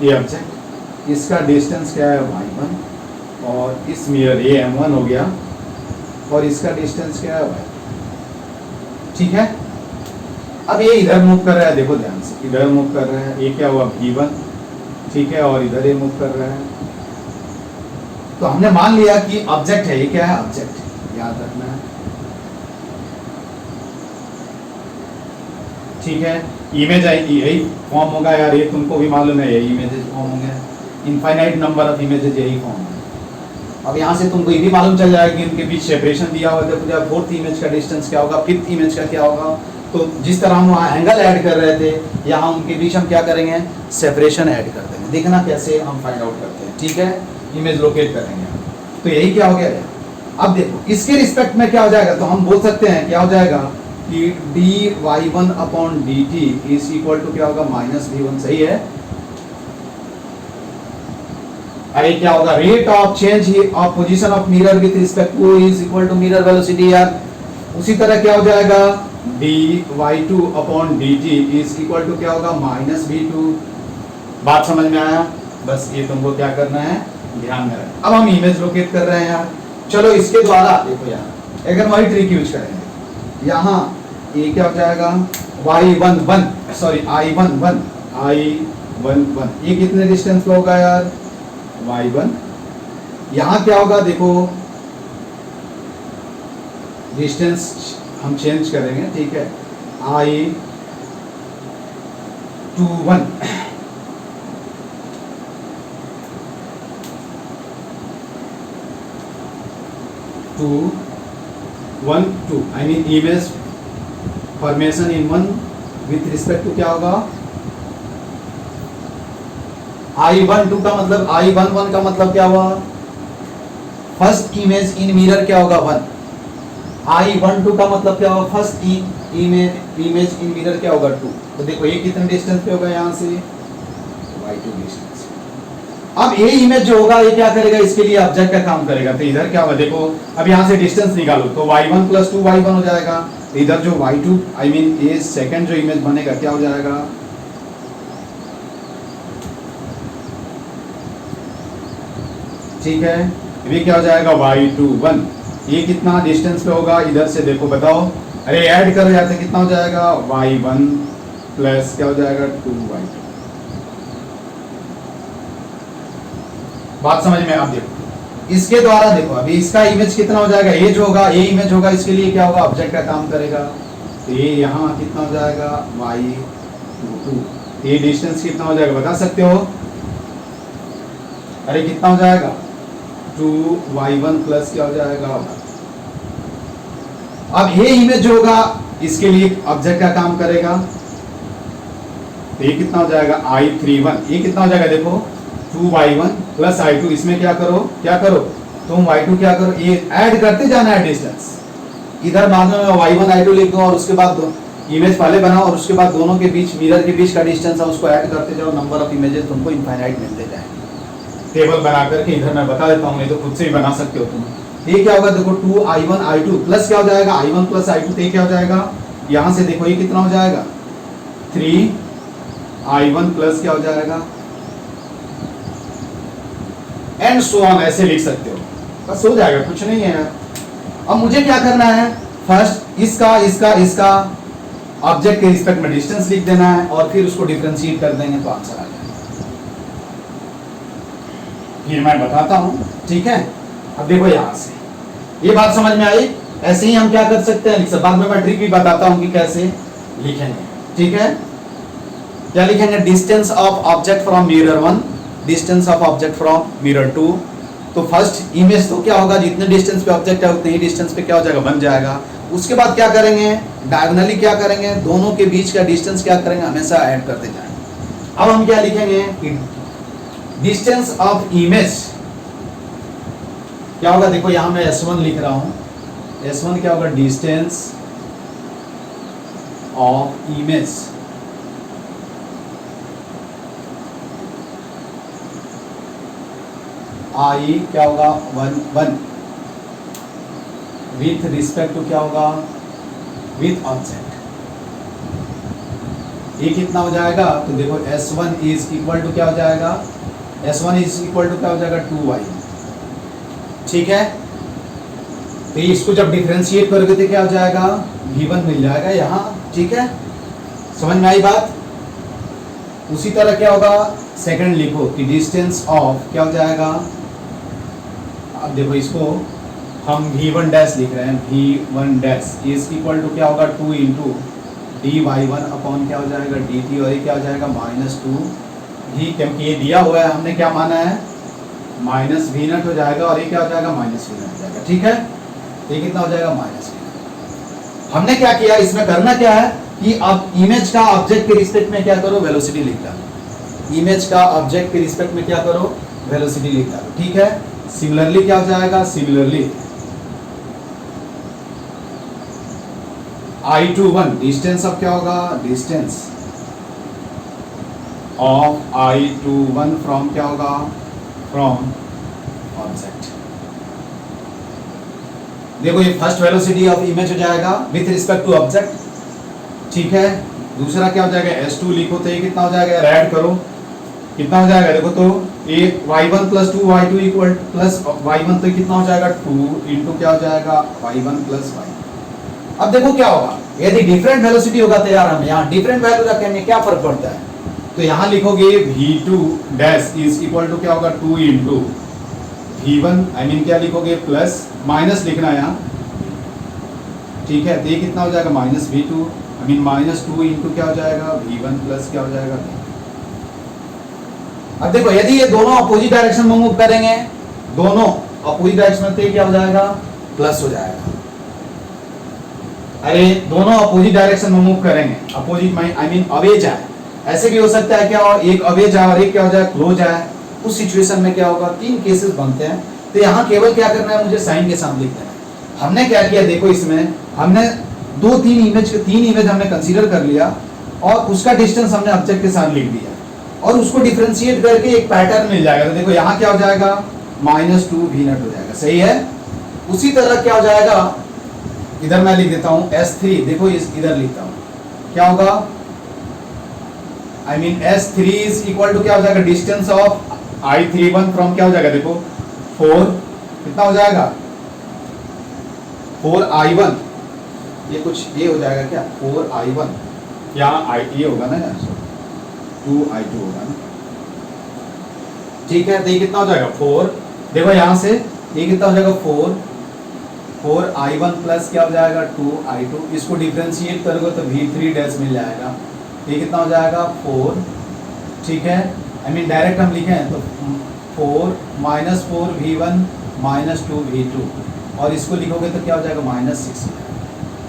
ये ऑब्जेक्ट, इसका डिस्टेंस क्या है, y1, और इस मिरर ये m1 हो गया, और इसका डिस्टेंस क्या है, y। ठीक है। अब ये इधर मूव कर रहा है, देखो ध्यान से, इधर मूव कर रहा है, ये क्या हुआ, v1, ठीक है, और इधर ये मूव कर रहा है। तो हमने मान लिया कि ऑब्जेक्ट है, ये क्या है, ऑब्जेक्ट, याद रखना है, ठीक है। इमेज आएगी, यही फॉर्म होगा यार, ये तुमको भी मालूम है, यही इमेजेस फॉर्म होंगे, इनफाइनाइट नंबर ऑफ इमेजेस यही फॉर्म होंगे। अब यहाँ से तुमको ये भी मालूम चल जाएगा कि इनके बीच सेपरेशन दिया हुआ है। देखो जब 4th इमेज का डिस्टेंस क्या होगा, 5th इमेज का क्या होगा। तो जिस तरह हम वहाँ एंगल ऐड कर रहे थे, यहाँ उनके बीच हम क्या करेंगे, सेपरेशन ऐड कर देंगे। देखना कैसे हम फाइंड आउट करते हैं, ठीक है, इमेज लोकेट करेंगे। तो यही क्या हो गया। अब देखो इसके रिस्पेक्ट में क्या हो जाएगा, तो हम बोल सकते हैं क्या हो जाएगा कि dy1/dt इज इक्वल टू क्या होगा, -v1। सही है। अरे क्या होगा, rate of change of position of mirror with respect to is equal to mirror velocity यार। उसी तरह क्या हो जाएगा, dy2/dt इज इक्वल टू क्या होगा, -v2। बात समझ में आया। बस ये तुमको क्या करना है, ध्यान में रखना। अब हम इमेज लोकेट कर रहे हैं यार। चलो इसके द्वारा देखो यार, अगर वही ट्रिक यूज करेंगे, यहाँ ये क्या हो जाएगा, y11 सॉरी i11 ये कितने डिस्टेंस पे होगा यार, y1। यहाँ क्या होगा, देखो डिस्टेंस हम चेंज करेंगे, ठीक है, i21 2 I mean image formation in 1 with respect to क्या होगा, i12 का मतलब, i11 का मतलब क्या हुआ, फर्स्ट इमेज इन मिरर क्या होगा, 1। i12 का मतलब क्या होगा, फर्स्ट इमेज इन मिरर क्या होगा, 2। तो देखो ये कितने डिस्टेंस पे होगा, यहाँ से y2 डिस्टेंस। अब ये इमेज जो होगा ये क्या करेगा, इसके लिए ऑब्जेक्ट का काम करेगा। तो इधर क्या होगा, देखो अब यहाँ से डिस्टेंस निकालो, तो y1 + 2y1 हो जाएगा। इधर जो y2 आई मीन ये सेकंड जो इमेज बनेगा क्या हो जाएगा, ठीक है, ये क्या हो जाएगा, y21। ये कितना डिस्टेंस पे होगा, इधर से देखो बताओ, अरे ऐड कर जाते कितना हो जाएगा, y1 प्लस क्या हो जाएगा, 2y2। बात समझ में। अब देखो इसके द्वारा देखो अभी इसका इमेज कितना हो जाएगा, ये जो होगा, ये इमेज होगा, इसके लिए क्या होगा, ऑब्जेक्ट का काम करेगा। तो ये यहाँ कितना हो जाएगा, y22। ये डिस्टेंस कितना हो जाएगा, बता सकते हो, अरे कितना हो जाएगा, 2y1 प्लस क्या हो जाएगा। अब ये इमेज जो होगा इसके लिए ऑब्जेक्ट का काम करेगा। तो ये कितना हो जाएगा, i31। ये कितना हो जाएगा, देखो 2y1 प्लस i2। इसमें क्या करो तुम y2 क्या करो, ये ऐड करते जाना है डिस्टेंस। इधर बाद में मैं y1 i2 लिख दूं, और उसके बाद इमेज पहले बनाओ, और उसके बाद दोनों के बीच, मिरर के बीच का डिस्टेंस है उसको ऐड करते जाओ। नंबर ऑफ इमेजेस तुमको इनफाइनाइट मिलते जाएंगे। टेबल बना करके इधर मैं बता देता हूँ, नहीं तो खुद से ही बना सकते हो तुम। ये क्या होगा, देखो 2i1 i2 प्लस क्या हो जाएगा, i1 प्लस i2। तो क्या हो जाएगा, यहाँ से देखो ये कितना हो जाएगा, 3i1 प्लस क्या हो जाएगा, एंड सो ऑन, ऐसे लिख सकते हो। बस हो जाएगा, कुछ नहीं है। अब मुझे क्या करना है, फर्स्ट इसका ऑब्जेक्ट के रिस्पेक्ट में डिस्टेंस लिख देना है, और फिर उसको डिफरेंशिएट कर देंगे तो आंसर आ जाएगा। फिर मैं बताता हूं, ठीक है। अब देखो यहां से ये बात समझ में आई। ऐसे ही हम क्या कर सकते हैं लिख सकते, बाद में मैं ट्रिक भी बताता हूं कि कैसे लिखेंगे, ठीक है। क्या लिखेंगे, distance of object from mirror 1, distance of object from mirror 2। तो फर्स्ट इमेज तो क्या होगा, जितने डिस्टेंस पे ऑब्जेक्ट है उतने ही डिस्टेंस पे क्या हो जाएगा, बन जाएगा। उसके बाद क्या करेंगे, डायगोनली क्या करेंगे, दोनों के बीच का डिस्टेंस क्या करेंगे, हमेशा ऐड करते जाएंगे। अब हम क्या लिखेंगे कि डिस्टेंस ऑफ इमेज क्या होगा, देखो यहां मैं S1 लिख रहा हूं, S1 क्या होगा, डिस्टेंस ऑफ इमेज I क्या होगा 1 विथ रिस्पेक्ट टू क्या होगा, विथ ऑब्जेक्ट। ये कितना हो जाएगा, तो देखो S1 इज इक्वल टू क्या हो जाएगा, S1 इज इक्वल टू क्या हो जाएगा 2y, ठीक है। तो इसको जब डिफरेंशिएट करोगे तो क्या हो जाएगा, V1 मिल जाएगा यहाँ, ठीक है। समझ में आई बात। उसी तरह क्या होगा, सेकंड लिखो कि डिस्टेंस ऑफ क्या हो जाएगा, अब देखो इसको हम V1 डैश लिख रहे हैं, V1 dash is equal to क्या होगा 2 इंटू dy1 अपॉन क्या हो जाएगा dt, और ये क्या हो जाएगा -2 v, क्योंकि ये दिया हुआ है हमने क्या माना है -v0 हो जाएगा, और ये क्या हो जाएगा -v0 हो जाएगा, ठीक है। ये कितना हो जाएगा -v0। हमने क्या किया, इसमें करना क्या है कि अब इमेज का ऑब्जेक्ट के रिस्पेक्ट में क्या करो, वेलोसिटी लिख डालो। इमेज का ऑब्जेक्ट के रिस्पेक्ट में क्या करो, वेलोसिटी लिख डालो, ठीक है। सिमिलरली क्या हो जाएगा, सिमिलरली I21 डिस्टेंस ऑफ क्या होगा, डिस्टेंस ऑफ I21 फ्रॉम क्या होगा, फ्रॉम ऑब्जेक्ट। देखो ये फर्स्ट वेलोसिटी ऑफ इमेज हो जाएगा विथ रिस्पेक्ट टू ऑब्जेक्ट, ठीक है। दूसरा क्या हो जाएगा, S2 लिखो, तो ये कितना हो जाएगा, ऐड करो, कितना हो जाएगा, देखो तो ये y1 plus 2 y2 equal plus y1, तो कितना हो जाएगा 2 इंटू क्या हो जाएगा y1 प्लस y। अब देखो क्या होगा, यदि डिफरेंट वेलोसिटी होगा तो यार हम यहाँ डिफरेंट वैल्यू रखेंगे, क्या फर्क पड़ता है। तो यहाँ लिखोगे v2 dash is equal to क्या होगा 2 इंटू v1, आई मीन क्या लिखोगे, प्लस माइनस लिखना है यहाँ, ठीक है। तो ये कितना हो जाएगा -v2, आई मीन -2 इंटू क्या हो जाएगा v1 प्लस क्या हो जाएगा। अब देखो यदि ये दोनों अपोजिट डायरेक्शन में मूव करेंगे, दोनों अपोजिट डायरेक्शन में, तो क्या हो जाएगा, प्लस हो जाएगा। अरे दोनों अपोजिट डायरेक्शन में मूव करेंगे, अपोजिट में आई मीन अवे जाए, ऐसे भी हो सकता है क्या, और एक अवे जाए और एक क्या हो जाए, क्लोज जाए। उस सिचुएशन में क्या होगा, 3 केसेस बनते हैं। तो यहाँ केवल क्या करना है, मुझे साइन के साथ लिख देना है। हमने क्या किया, देखो इसमें हमने 3 इमेज हमने कंसीडर कर लिया, और उसका डिस्टेंस हमने ऑब्जेक्ट के साथ लिख दिया, और उसको डिफरेंशिएट करके एक पैटर्न मिल जाएगा। तो देखो यहाँ क्या हो जाएगा, -2 v0 हो जाएगा, सही है। उसी तरह क्या हो जाएगा, इधर मैं लिख देता हूँ S3, देखो इधर लिखता हूँ, क्या होगा, I mean S3 is equal to क्या हो जाएगा, डिस्टेंस ऑफ I31 फ्रॉम क्या हो जाएगा, देखो 4, कितना हो जाएगा 4I1, ये कुछ ये हो जाएगा क्या, 4I1, यहाँ ये होगा ना यार, 2I2 होगा ना, ठीक है। तो ये कितना हो जाएगा 4, देखो यहाँ से ये कितना हो जाएगा 4I1 प्लस क्या हो जाएगा 2I2, इसको डिफरेंशिएट करोगे तो v3 डैश मिल जाएगा। ये कितना हो जाएगा 4, ठीक है। आई मीन डायरेक्ट हम लिखें तो 4 -4 v1 -2 v2, और इसको लिखोगे तो क्या हो जाएगा -6।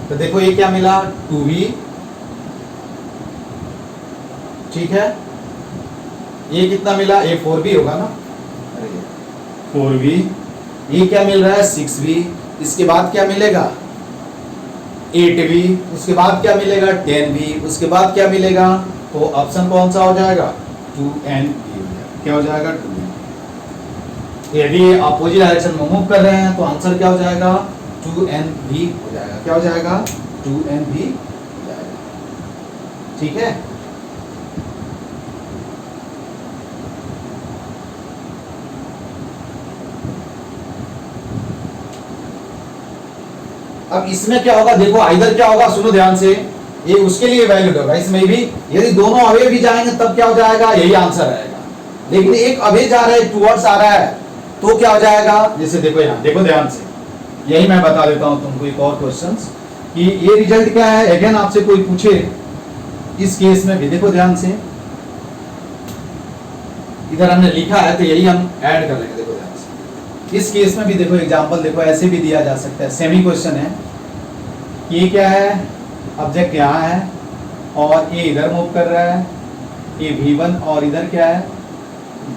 तो देखो ये क्या मिला 2v, ठीक है। ये कितना मिला, ये 4v होगा ना, 4v, ये क्या मिल रहा है 6v, इसके बाद क्या मिलेगा 8v, उसके बाद क्या मिलेगा 10v, उसके बाद क्या मिलेगा, तो ऑप्शन कौन सा हो जाएगा 2nv, क्या हो जाएगा 2n। यदि अपोजिट डायरेक्शन में मूव कर रहे हैं तो आंसर क्या हो जाएगा 2nv हो जाएगा, क्या हो जाएगा 2nv हो जाएगा, ठीक है। अब इसमें क्या होगा, देखो इधर क्या होगा, सुनो ध्यान से, ये उसके लिए वैलिड होगा, इसमें भी यदि दोनों अवे भी जाएंगे तब क्या हो जाएगा, यही आंसर आएगा। लेकिन एक अवे जा रहा है, टुवर्ड्स आ रहा है, तो क्या हो जाएगा, जैसे देखो यहाँ देखो ध्यान से, यही मैं बता देता हूं तुमको एक और क्वेश्चंस कि ये रिजल्ट क्या है। अगेन आपसे कोई पूछे इस केस में भी देखो ध्यान से, इधर हमने लिखा है तो यही हम ऐड कर लेंगे। देखो ध्यान से इस केस में भी देखो एग्जांपल देखो ऐसे भी दिया जा सकता है। सेमी क्वेश्चन है कि ये क्या है, ऑब्जेक्ट यहाँ है और ये इधर मूव कर रहा है, ये V1 और इधर क्या है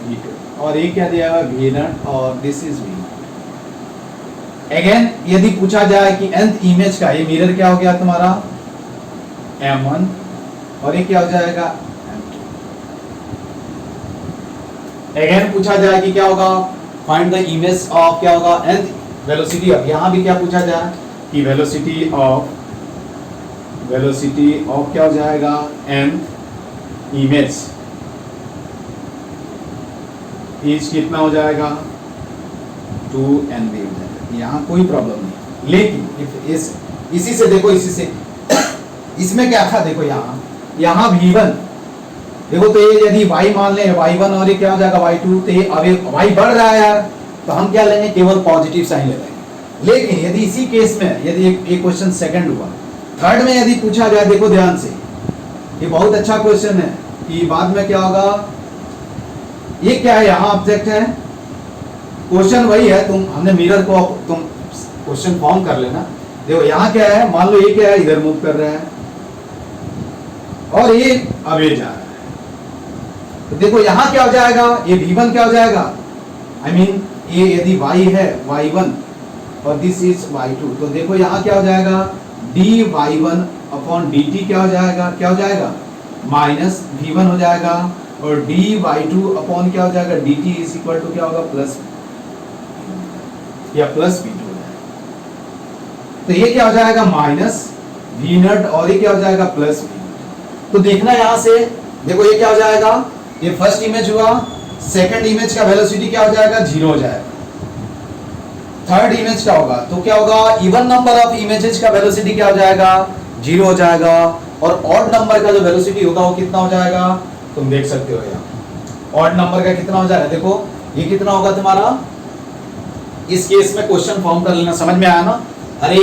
V2 और ये क्या दिया हुआ V0 और दिस इज V। अगेन यदि पूछा जाए कि nth इमेज का ये मिरर क्या हो गया तुम्हारा M1 और ये क्या हो जाएगा M2। अगेन पूछा जाए कि क्या होगा फाइंड द इमेज ऑफ क्या होगा nth वेलोसिटी ऑफ, यहां भी क्या पूछा जाए कि वेलोसिटी ऑफ क्या हो जाएगा nth इमेज इज कितना हो जाएगा 2nv हो जाएगा। यहाँ कोई प्रॉब्लम नहीं, लेकिन इसी से देखो, इसी से इसमें क्या था देखो यहाँ V1 देखो तो ये यदि y मान ले y1 और ये क्या हो जाएगा y2 तो ये अब y बढ़ रहा है यार, तो हम क्या लेंगे केवल पॉजिटिव साइन ले लेंगे। लेकिन यदि इसी केस में यदि एक क्वेश्चन सेकंड हुआ, थर्ड में यदि पूछा जाए देखो ध्यान से, ये बहुत अच्छा क्वेश्चन है कि बाद में क्या होगा, ये क्या है यहाँ ऑब्जेक्ट है, क्वेश्चन वही है, हमने मिरर को तुम क्वेश्चन फॉर्म कर लेना। देखो यहाँ क्या है, मान लो ये क्या है इधर मूव कर रहा है और ये अब ये जा रहा है, तो देखो यहाँ क्या हो जाएगा, ये V1 क्या हो जाएगा, I mean ये यदि y है y1 और दिस इज y2, तो देखो यहाँ क्या हो जाएगा dy1 अपॉन dt क्या हो जाएगा माइनस V1 हो जाएगा और dy2 अपॉन क्या हो जाएगा dt इज इक्वल टू क्या होगा प्लस या प्लस V2 हो जाएगा। तो ये क्या हो जाएगा माइनस V0 और ये क्या हो जाएगा प्लस V0। तो देखना यहाँ से देखो ये क्या हो जाएगा, ये फर्स्ट इमेज हुआ, सेकंड इमेज का वेलोसिटी क्या हो जाएगा 0 हो जाएगा, थर्ड इमेज क्या होगा तो क्या होगा इवन नंबर ऑफ इमेजेस का वेलोसिटी क्या हो जाएगा 0 हो जाएगा और ऑड नंबर का जो वेलोसिटी होगा वो कितना हो जाएगा, तुम देख सकते हो यहाँ ऑड नंबर का कितना हो जाएगा। देखो ये कितना होगा तुम्हारा, इस केस में क्वेश्चन फॉर्म कर लेना, समझ में आया ना। अरे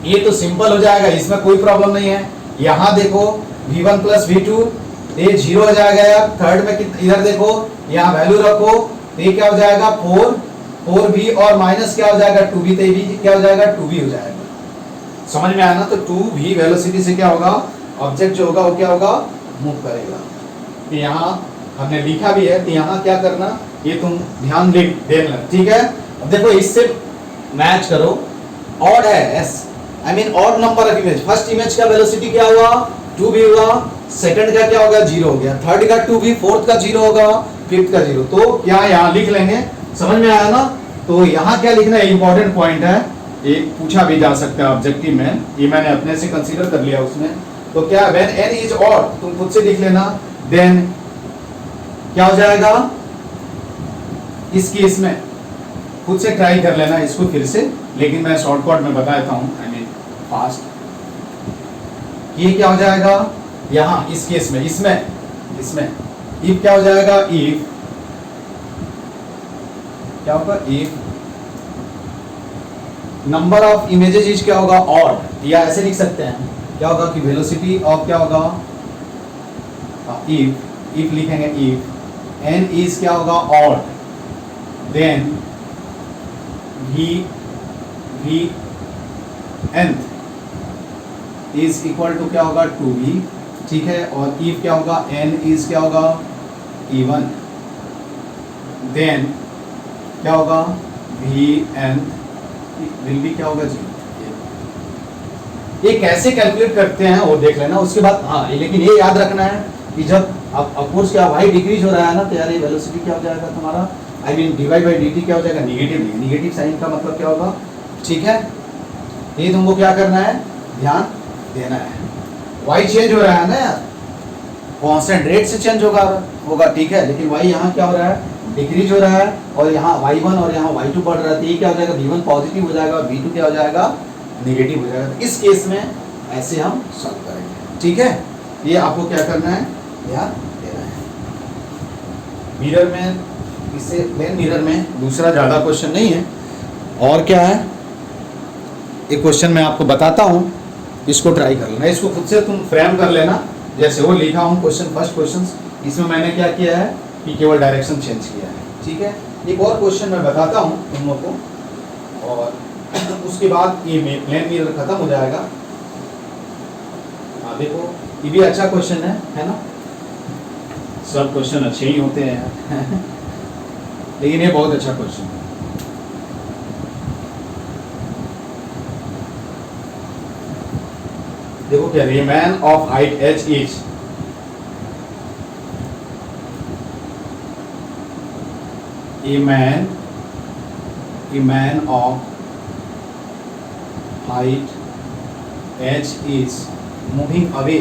ये तो सिंपल हो जाएगा, इसमें कोई प्रॉब्लम नहीं है। यहाँ देखो V1 प्लस V2 ये 0 हो जाएगा यार, थर्ड में इधर देखो यहाँ वैल्यू रखो तो ये क्या हो जाएगा 4V और माइनस क्या हो जाएगा 2V, तो ये भी क्या हो जाएगा 2V हो जाएगा। समझ में आया ना। तो 2V वेलोसिटी से क्या होगा, ऑब्जेक्ट जो होगा वो क्या होगा मूव करेगा। तो यहाँ हमने लिखा भी है, तो यहाँ क्या करना ये तुम ध्यान देना, ठीक है। अब देखो इससे मैच करो, ऑड है s, I mean odd number of image, first image का वेलोसिटी क्या हुआ 2V हुआ, सेकंड का क्या होगा 0 हो गया, थर्ड का 2V, फोर्थ का 0 होगा, फिफ्थ का 0। तो क्या यहाँ लिख लेंगे, समझ में आया ना। तो यहाँ क्या लिखना है, इंपॉर्टेंट पॉइंट है, एक पूछा भी जा सकता है ऑब्जेक्टिव में, ये मैंने अपने से कंसीडर कर लिया उसमें। तो क्या व्हेन n इज ऑड, तुम खुद से लिख लेना, देन क्या हो जाएगा इस केस में, खुद से ट्राई कर लेना इसको फिर से, लेकिन मैं शॉर्टकट में बता देता हूँ, I mean फास्ट। ये क्या हो जाएगा यहाँ इस केस में, इसमें इफ क्या हो जाएगा, इफ क्या होगा, if number of images is क्या होगा ऑड, या ऐसे लिख सकते हैं क्या होगा कि वेलोसिटी ऑफ क्या होगा, इफ लिखेंगे इफ n इज क्या होगा odd, then v nth is equal to क्या होगा 2v, ठीक है। और इफ क्या होगा n इज क्या होगा even, देन क्या होगा v nth विल भी क्या होगा 0। ये कैसे कैलकुलेट करते हैं वो देख लेना उसके बाद। हाँ लेकिन ये याद रखना है कि जब अब कोर्स क्या y डिक्रीज हो रहा है ना, तो यार ये वेलोसिटी क्या हो जाएगा तुम्हारा, I mean dy by dt क्या हो जाएगा निगेटिव साइन का मतलब क्या होगा, ठीक है। ये तुमको क्या करना है, ध्यान देना है। y चेंज हो रहा है ना यार, कांस्टेंट रेट से चेंज होगा ठीक है, लेकिन y यहाँ क्या हो रहा है डिक्रीज हो रहा है और यहाँ y1 और यहाँ y2 बढ़ रहा है, तो ये क्या हो जाएगा v1 पॉजिटिव हो जाएगा और v2 क्या हो जाएगा नेगेटिव हो जाएगा। तो इस केस में ऐसे हम सॉल्व करेंगे, ठीक है। ये आपको क्या करना है, ध्यान देना है। मिरर में इससे प्लेन मिरर में दूसरा ज़्यादा क्वेश्चन नहीं है, और क्या है एक क्वेश्चन मैं आपको बताता हूँ, इसको ट्राई कर लेना, इसको खुद से तुम फ्रेम कर लेना जैसे वो लिखा हूँ क्वेश्चन, फर्स्ट क्वेश्चन। इसमें मैंने क्या किया है कि केवल डायरेक्शन चेंज किया है, ठीक है। एक और क्वेश्चन मैं बताता हूँ तुम लोग को, और उसके बाद ये प्लेन मिरर खत्म हो जाएगा। हाँ देखो, ये भी अच्छा क्वेश्चन है ना, सब क्वेश्चन अच्छे ही होते हैं लेकिन ये बहुत अच्छा क्वेश्चन है। देखो क्या, a man of height h is, a man of height h is moving away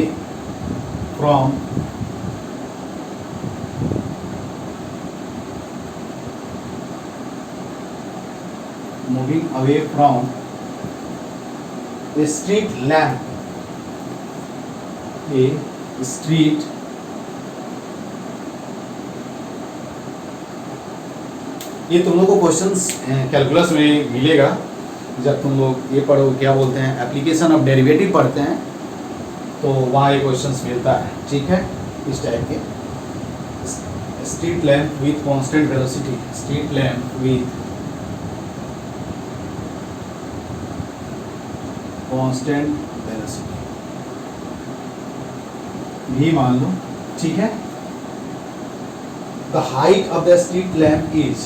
from a street lamp, a street ये तुम लोग को क्वेश्चंस कैलकुलस में मिलेगा जब तुम लोग ये पढ़ो, क्या बोलते हैं, एप्लीकेशन ऑफ डेरिवेटिव पढ़ते हैं, तो वहाँ ये क्वेश्चंस मिलता है, ठीक है, इस टाइप के। Street lamp with constant velocity, street lamp with constant velocity भी मान लो, ठीक है। The height of the street lamp is,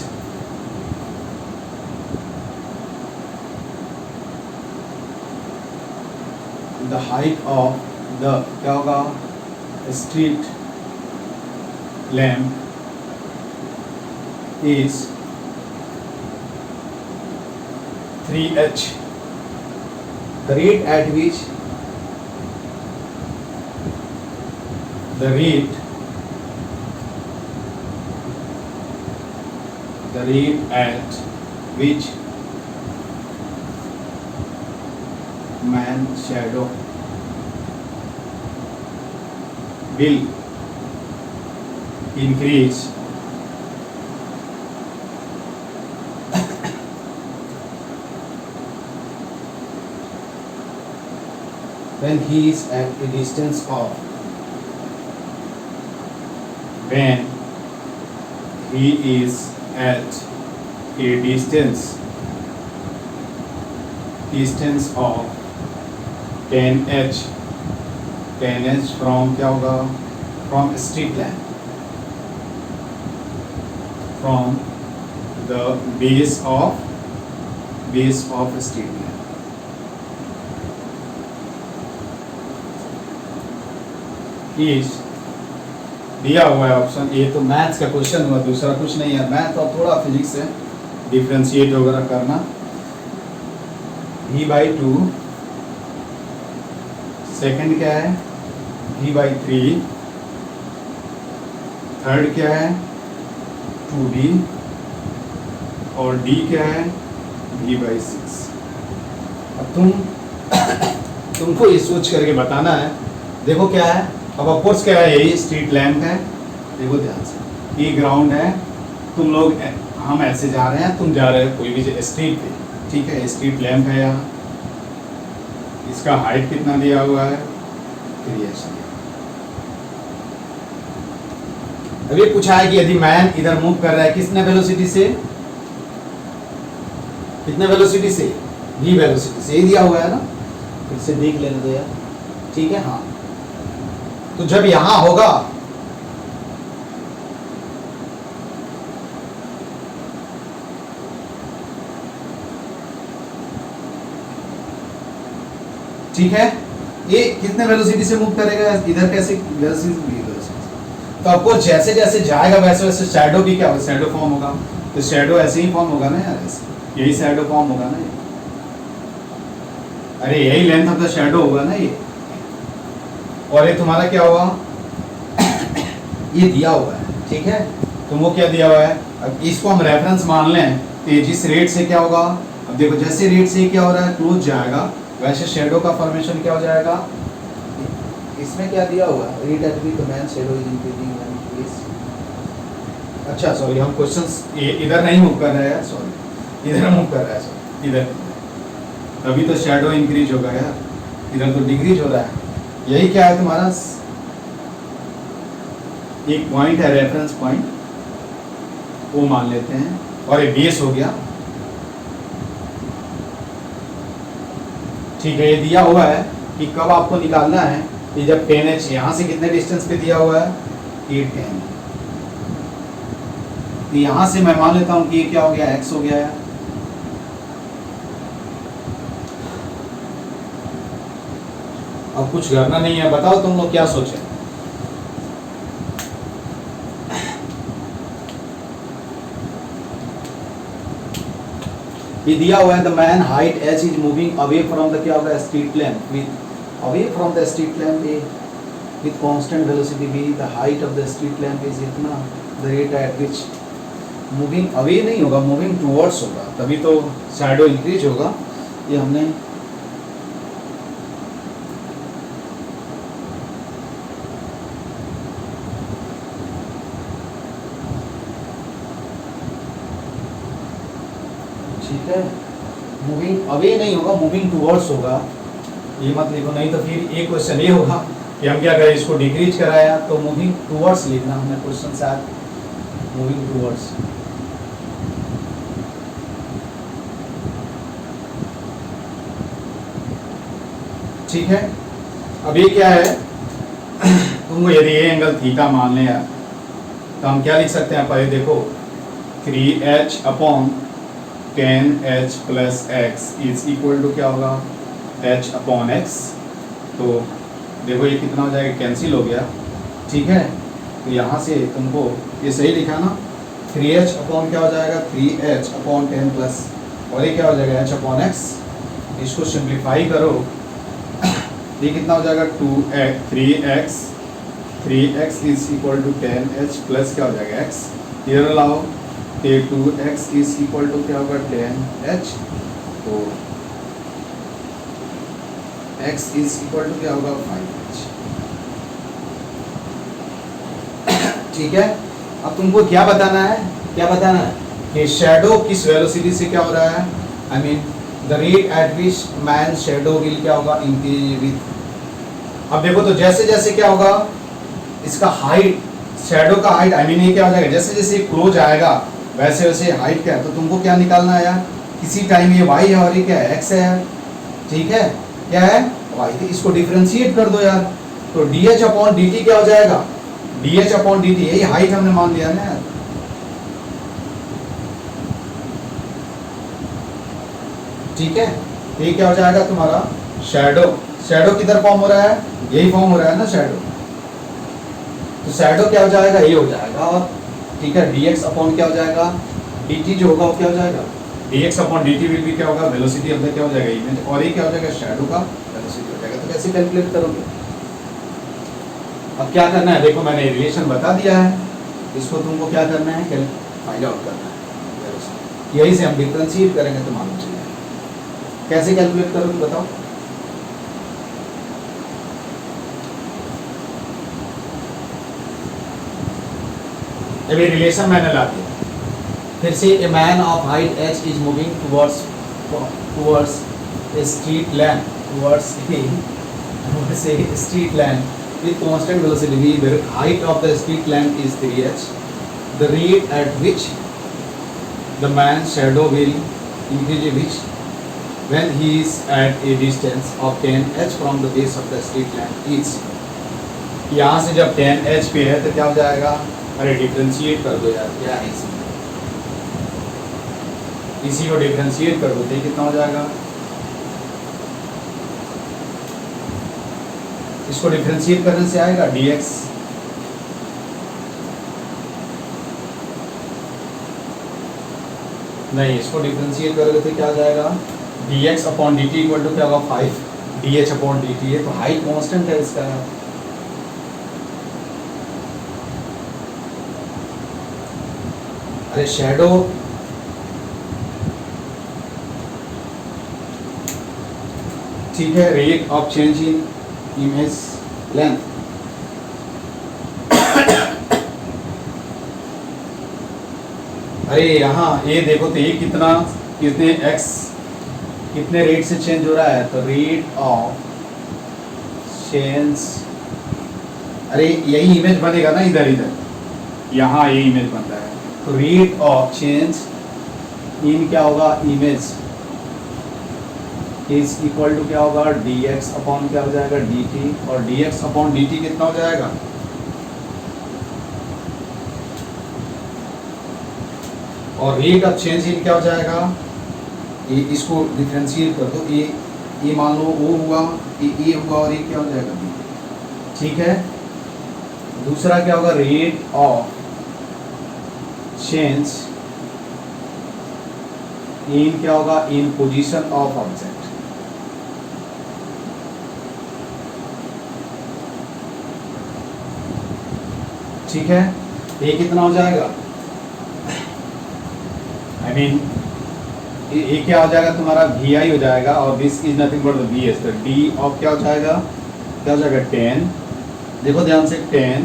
the height of the क्या होगा, street lamp is 3h, the rate at which the rate at which man shadow will increase when he is at a distance of, when he is at a distance of 10h, 10h from क्या होगा, from street lamp, from the base of street lamp। इस दिया हुआ है option, ये तो maths का question हुआ, दूसरा कुछ नहीं है, मैथ और थोड़ा फिजिक्स से डिफ्रेंशिएट वगैरह करना। v/2, सेकंड क्या है v/3, थर्ड क्या है 2d, और d क्या है v/6। अब तुमको ये सोच करके बताना है। देखो क्या है, अब ऑफकोर्स क्या है, यही स्ट्रीट लैम्प है, देखो ध्यान से, ये ग्राउंड है, तुम लोग, हम ऐसे जा रहे हैं, तुम जा रहे हो कोई भी स्ट्रीट पे, ठीक है, स्ट्रीट लैम्प है यहाँ, इसका हाइट कितना दिया हुआ है 3h। अब ये पूछा है कि यदि मैन इधर मूव कर रहा है कितने वेलोसिटी से, कितने वेलोसिटी से, v वेलोसिटी से, ये दिया हुआ है ना, फिर से देख लेने दो यार, ठीक है। हाँ, तो जब यहां होगा, ठीक है, ये कितने वेलोसिटी से मूव करेगा, इधर कैसे वेलोसिटी, तो आपको जैसे जैसे जाएगा वैसे वैसे शैडो भी क्या होगा, शैडो फॉर्म होगा, तो शैडो ऐसे ही फॉर्म होगा ना यार, ऐसे यही शैडो फॉर्म होगा ना ये, अरे यही लेंथ ऑफ द शैडो होगा ना ये, और ये तुम्हारा क्या होगा ये दिया हुआ है, ठीक है, तो वो क्या दिया हुआ है, अब इसको हम रेफरेंस मान लें, तो जिस रेट से क्या होगा, अब देखो जैसे रेट से क्या हो रहा है, क्लोज जाएगा, वैसे शेडो का फॉर्मेशन क्या हो जाएगा, इसमें क्या दिया हुआ है, rate at which the man shadow is increasing when he is, अच्छा सॉरी, हम क्वेश्चंस इधर नहीं मूव कर रहे हैं, सॉरी इधर मूव कर रहा है, सॉरी इधर, तभी तो शेडो इंक्रीज होगा यार, इधर तो डिक्रीज हो रहा है। यही क्या है तुम्हारा, एक पॉइंट है रेफरेंस पॉइंट, वो मान लेते हैं, और ये बेस हो गया। ठीक है, ये दिया हुआ है कि कब आपको निकालना है कि जब 10h यहाँ से कितने डिस्टेंस पे दिया हुआ है, 810। तो यहाँ से मैं मान लेता हूँ कि ये क्या हो गया, x हो गया है। अब कुछ करना नहीं है, बताओ तुम लोग क्या सोचे। ये दिया हुआ है the man height h is moving away from the क्या होगा, street lamp with away from the street lamp with constant velocity v, the height of the street lamp is इतना, the rate at which moving away नहीं होगा, moving towards होगा, तभी तो shadow increase होगा। ये हमने ठीक है, मूविंग अवे नहीं होगा, मूविंग टुवर्ड्स होगा, ये मत लिखो, नहीं तो फिर एक क्वेश्चन ये होगा कि हम क्या करें, इसको डिक्रीज कराया तो मूविंग टुवर्ड्स लिखना हमने क्वेश्चन से, मूविंग टुवर्ड्स। ठीक है, अब ये क्या है, तुमको यदि ये एंगल थीटा मान लें यार, तो हम क्या लिख सकते हैं, पहले देखो 3h upon 10h plus x is equal to क्या होगा, h अपॉन x। तो देखो ये कितना हो जाएगा, कैंसिल हो गया। ठीक है, तो यहाँ से तुमको ये सही लिखा ना, 3h अपॉन क्या हो जाएगा, 3h अपॉन 10 प्लस, और ये क्या हो जाएगा, h अपॉन x। इसको सिंप्लीफाई करो, ये कितना हो जाएगा, 3x is equal to 10h plus क्या हो जाएगा, x। इधर लाओ, ये 2x इज इक्वल टू क्या होगा, 10h। तो x इज इक्वल टू क्या होगा, 5h। ठीक है, अब तुमको क्या बताना है, क्या बताना है कि शैडो किस वेलोसिटी से क्या हो रहा है, I mean the rate at which man shadow will क्या होगा, इंक्रीज विद। अब देखो तो जैसे जैसे क्या होगा, इसका हाइट, शैडो का हाइट, आई मीन ये क्या हो जाएगा, जैसे जैसे क्लोज आएगा वैसे वैसे हाइट क्या है, तो तुमको क्या निकालना है यार, किसी टाइम ये y है और ये क्या है, x है। ठीक है, क्या है, y। तो इसको डिफरेंशिएट कर दो यार, तो dh अपॉन dt क्या हो जाएगा, dh अपॉन dt, यही हाइट हमने मान लिया ना यार। ठीक है, ये क्या हो जाएगा तुम्हारा शैडो, शैडो किधर फॉर्म हो रहा है, यही फॉर्म हो रहा है ना शैडो, तो शैडो क्या हो जाएगा, ये हो जाएगा। और ठीक है, dx अपॉन क्या हो जाएगा, dt जो होगा वो क्या हो जाएगा, dx अपॉन dt विल भी क्या होगा, वेलोसिटी ऑफ द क्या हो जाएगा, इमेज, और ये क्या हो जाएगा, शैडो का वेलोसिटी हो जाएगा। तो कैसे कैलकुलेट करोगे, अब क्या करना है, देखो मैंने रिलेशन बता दिया है, इसको तुमको क्या करना है, फाइंड आउट करना है, यही से हम डिफरेंशिएट करेंगे तो मालूम चलेगा। कैसे कैलकुलेट करोगे बताओ, अभी रिलेशन मैंने ला दिया, फिर से a man of height h is moving towards a street lamp, towards a street lamp with constant velocity v, the height of the street lamp is 3h, the rate at which the man's shadow will increase which when he is at a distance of 10h from the base of the street lamp is। यहाँ से जब 10h पे है तो क्या हो जाएगा, अरे डिफरेंशिएट कर दो यार, क्या है इसमें, इसी को डिफरेंशिएट कर दो तो कितना हो जाएगा, इसको डिफरेंशिएट करने से आएगा dx, नहीं इसको डिफरेंशिएट करोगे तो क्या आ जाएगा, dx upon dt equal to क्या होगा, 5 dh अपॉन dt है, तो हाइट कांस्टेंट है इसका। अरे शैडो, ठीक है, rate of change in image length, अरे यहाँ ये देखो तो ये कितना, कितने x कितने रेट से चेंज हो रहा है, तो रेट ऑफ चेंज, अरे यही इमेज बनेगा ना, इधर इधर यहाँ ये इमेज बनता है, तो रेट ऑफ चेंज इन क्या होगा, इमेज इज इक्वल टू क्या होगा, dx अपॉन क्या हो जाएगा, dt, और dx अपॉन dt कितना हो जाएगा, और रेट ऑफ चेंज इन क्या हो जाएगा, ये इसको डिफरेंशिएट कर दो, ये मान लो ओ हुआ, ये हुआ, और ये क्या हो जाएगा b, ठीक है। दूसरा क्या होगा, रेट ऑफ चेंज इन क्या होगा, इन पोजीशन ऑफ ऑब्जेक्ट, ठीक है। ये कितना हो जाएगा, आई मीन ये क्या हो जाएगा तुम्हारा, vi हो जाएगा, और this is nothing but the vs, तो d ऑफ क्या हो जाएगा, 10, देखो ध्यान से 10,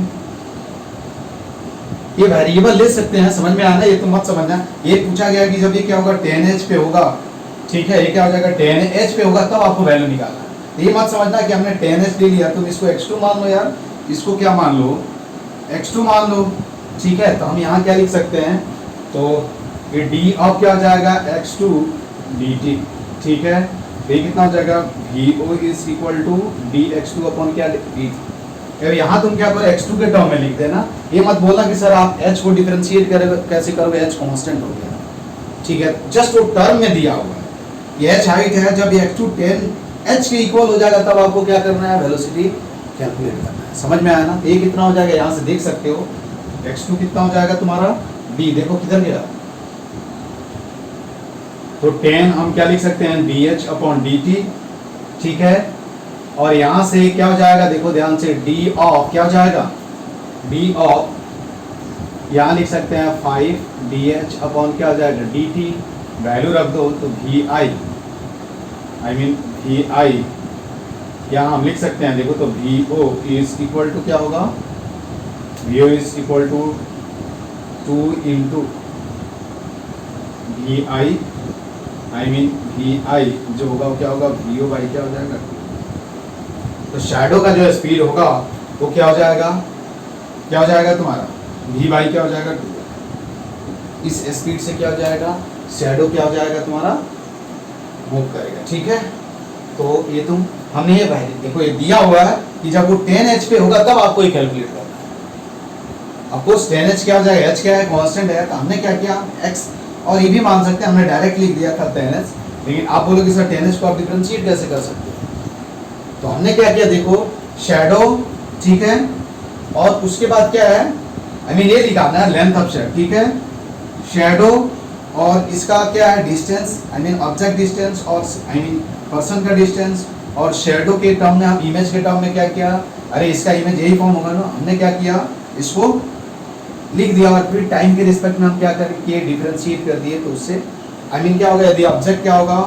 ये वेरिएबल ले सकते हैं, समझ में आना, ये तुम मत समझना, ये पूछा गया कि जब ये क्या होगा 10h पे होगा, ठीक है, ये क्या हो जाएगा 10h पे होगा, तब आपको वैल्यू निकालना है। ये मत समझना कि हमने 10h ले लिया, तुम इसको x2 मान लो यार, इसको क्या मान लो, x2 मान लो, ठीक है। तो हम यहाँ क्या लिख सकते हैं, तो ये d ऑफ क्या हो जाएगा, x2 dt, ठीक है। ये कितना हो जाएगा, vo is equal to dx2 upon क्या dt। यहाँ तुम क्या करो, x2 के टर्म में लिख देना, ये मत बोलना कि सर आप h को डिफरेंशिएट करोगे, कैसे करोगे, h कांस्टेंट हो गया, ठीक है। जस्ट वो टर्म में दिया हुआ है, ये h हाइट है, जब ये x2 10h के इक्वल हो जाएगा, तब आपको क्या करना है, वेलोसिटी कैलकुलेट करना है, समझ में आया ना। ये कितना हो जाएगा, यहाँ से देख सकते हो, x2 कितना हो जाएगा तुम्हारा, d, देखो किधर गया, तो 10 हम क्या लिख सकते हैं, dh अपॉन dt, ठीक है। और यहां से क्या हो जाएगा, देखो ध्यान से, d ऑफ क्या हो जाएगा, d ऑफ यहां लिख सकते हैं 5 dh अपॉन क्या हो जाएगा, dt, वैल्यू रख दो, तो vi, आई मीन vi यहां हम लिख सकते हैं, देखो तो vo इज इक्वल टू क्या होगा, vo is equal to 2 into vi, I mean vi जो होगा वो क्या होगा, vo बाई क्या हो जाएगा, तो शैडो का जो स्पीड होगा वो क्या हो जाएगा, क्या हो जाएगा तुम्हारा, v बाई क्या हो जाएगा 2, इस स्पीड से क्या हो जाएगा, शैडो क्या हो जाएगा तुम्हारा, मूव करेगा, ठीक है। तो ये तुम हमने ये भाई देखो ये दिया हुआ है कि जब वो 10h पे होगा तब आपको ये कैलकुलेट करना है। आपको 10h क्या हो जाएगा, h क्या है, कांस्टेंट है, तो हमने क्या किया, x, और ये भी मान सकते हैं, हमने डायरेक्ट लिख दिया था 10h, लेकिन आप बोलोगे सर 10h को आप डिफरेंशिएट कैसे कर सकते हो, तो हमने क्या किया, देखो शैडो, ठीक है, और उसके बाद क्या है, आई मीन ये निकालना है लेंथ ऑफ शैडो, ठीक है, शैडो और इसका क्या है distance, I mean object distance, और आई मीन पर्सन का डिस्टेंस, और शैडो के टर्म में हम इमेज के टर्म में क्या किया, अरे इसका इमेज यही फॉर्म होगा ना, हमने क्या किया, इसको लिख दिया, और फिर टाइम के रिस्पेक्ट में हम क्या करेंगे, डिफरेंशिएट कर दिए, तो उससे आई मीन क्या होगा, यदि ऑब्जेक्ट क्या होगा,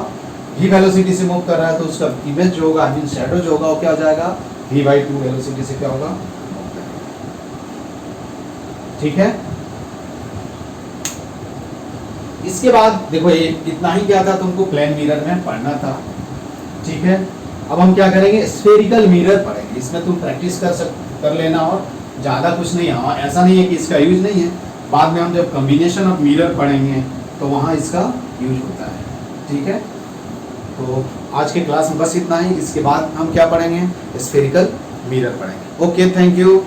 v वेलोसिटी से मूव कर रहा है, तो उसका इमेज जो होगा, आई मीन शैडो जो होगा वो क्या हो जाएगा, v/2 वेलोसिटी से क्या होगा, ठीक है। इसके बाद देखो ये इतना ही क्या था, तुमको प्लेन मिरर में पढ़ना था, ठीक है। अब हम क्या करेंगे, स्फेरिकल मिरर पढ़ेंगे, इसमें तुम प्रैक्टिस कर लेना, और ज़्यादा कुछ नहीं है, ऐसा नहीं है कि इसका यूज नहीं है, बाद में हम जब कॉम्बिनेशन ऑफ मिरर पढ़ेंगे तो वहाँ इसका यूज होता है, ठीक है। तो आज के क्लास में बस इतना ही, इसके बाद हम क्या पढ़ेंगे, स्फेरिकल मिरर पढ़ेंगे। Okay, thank you.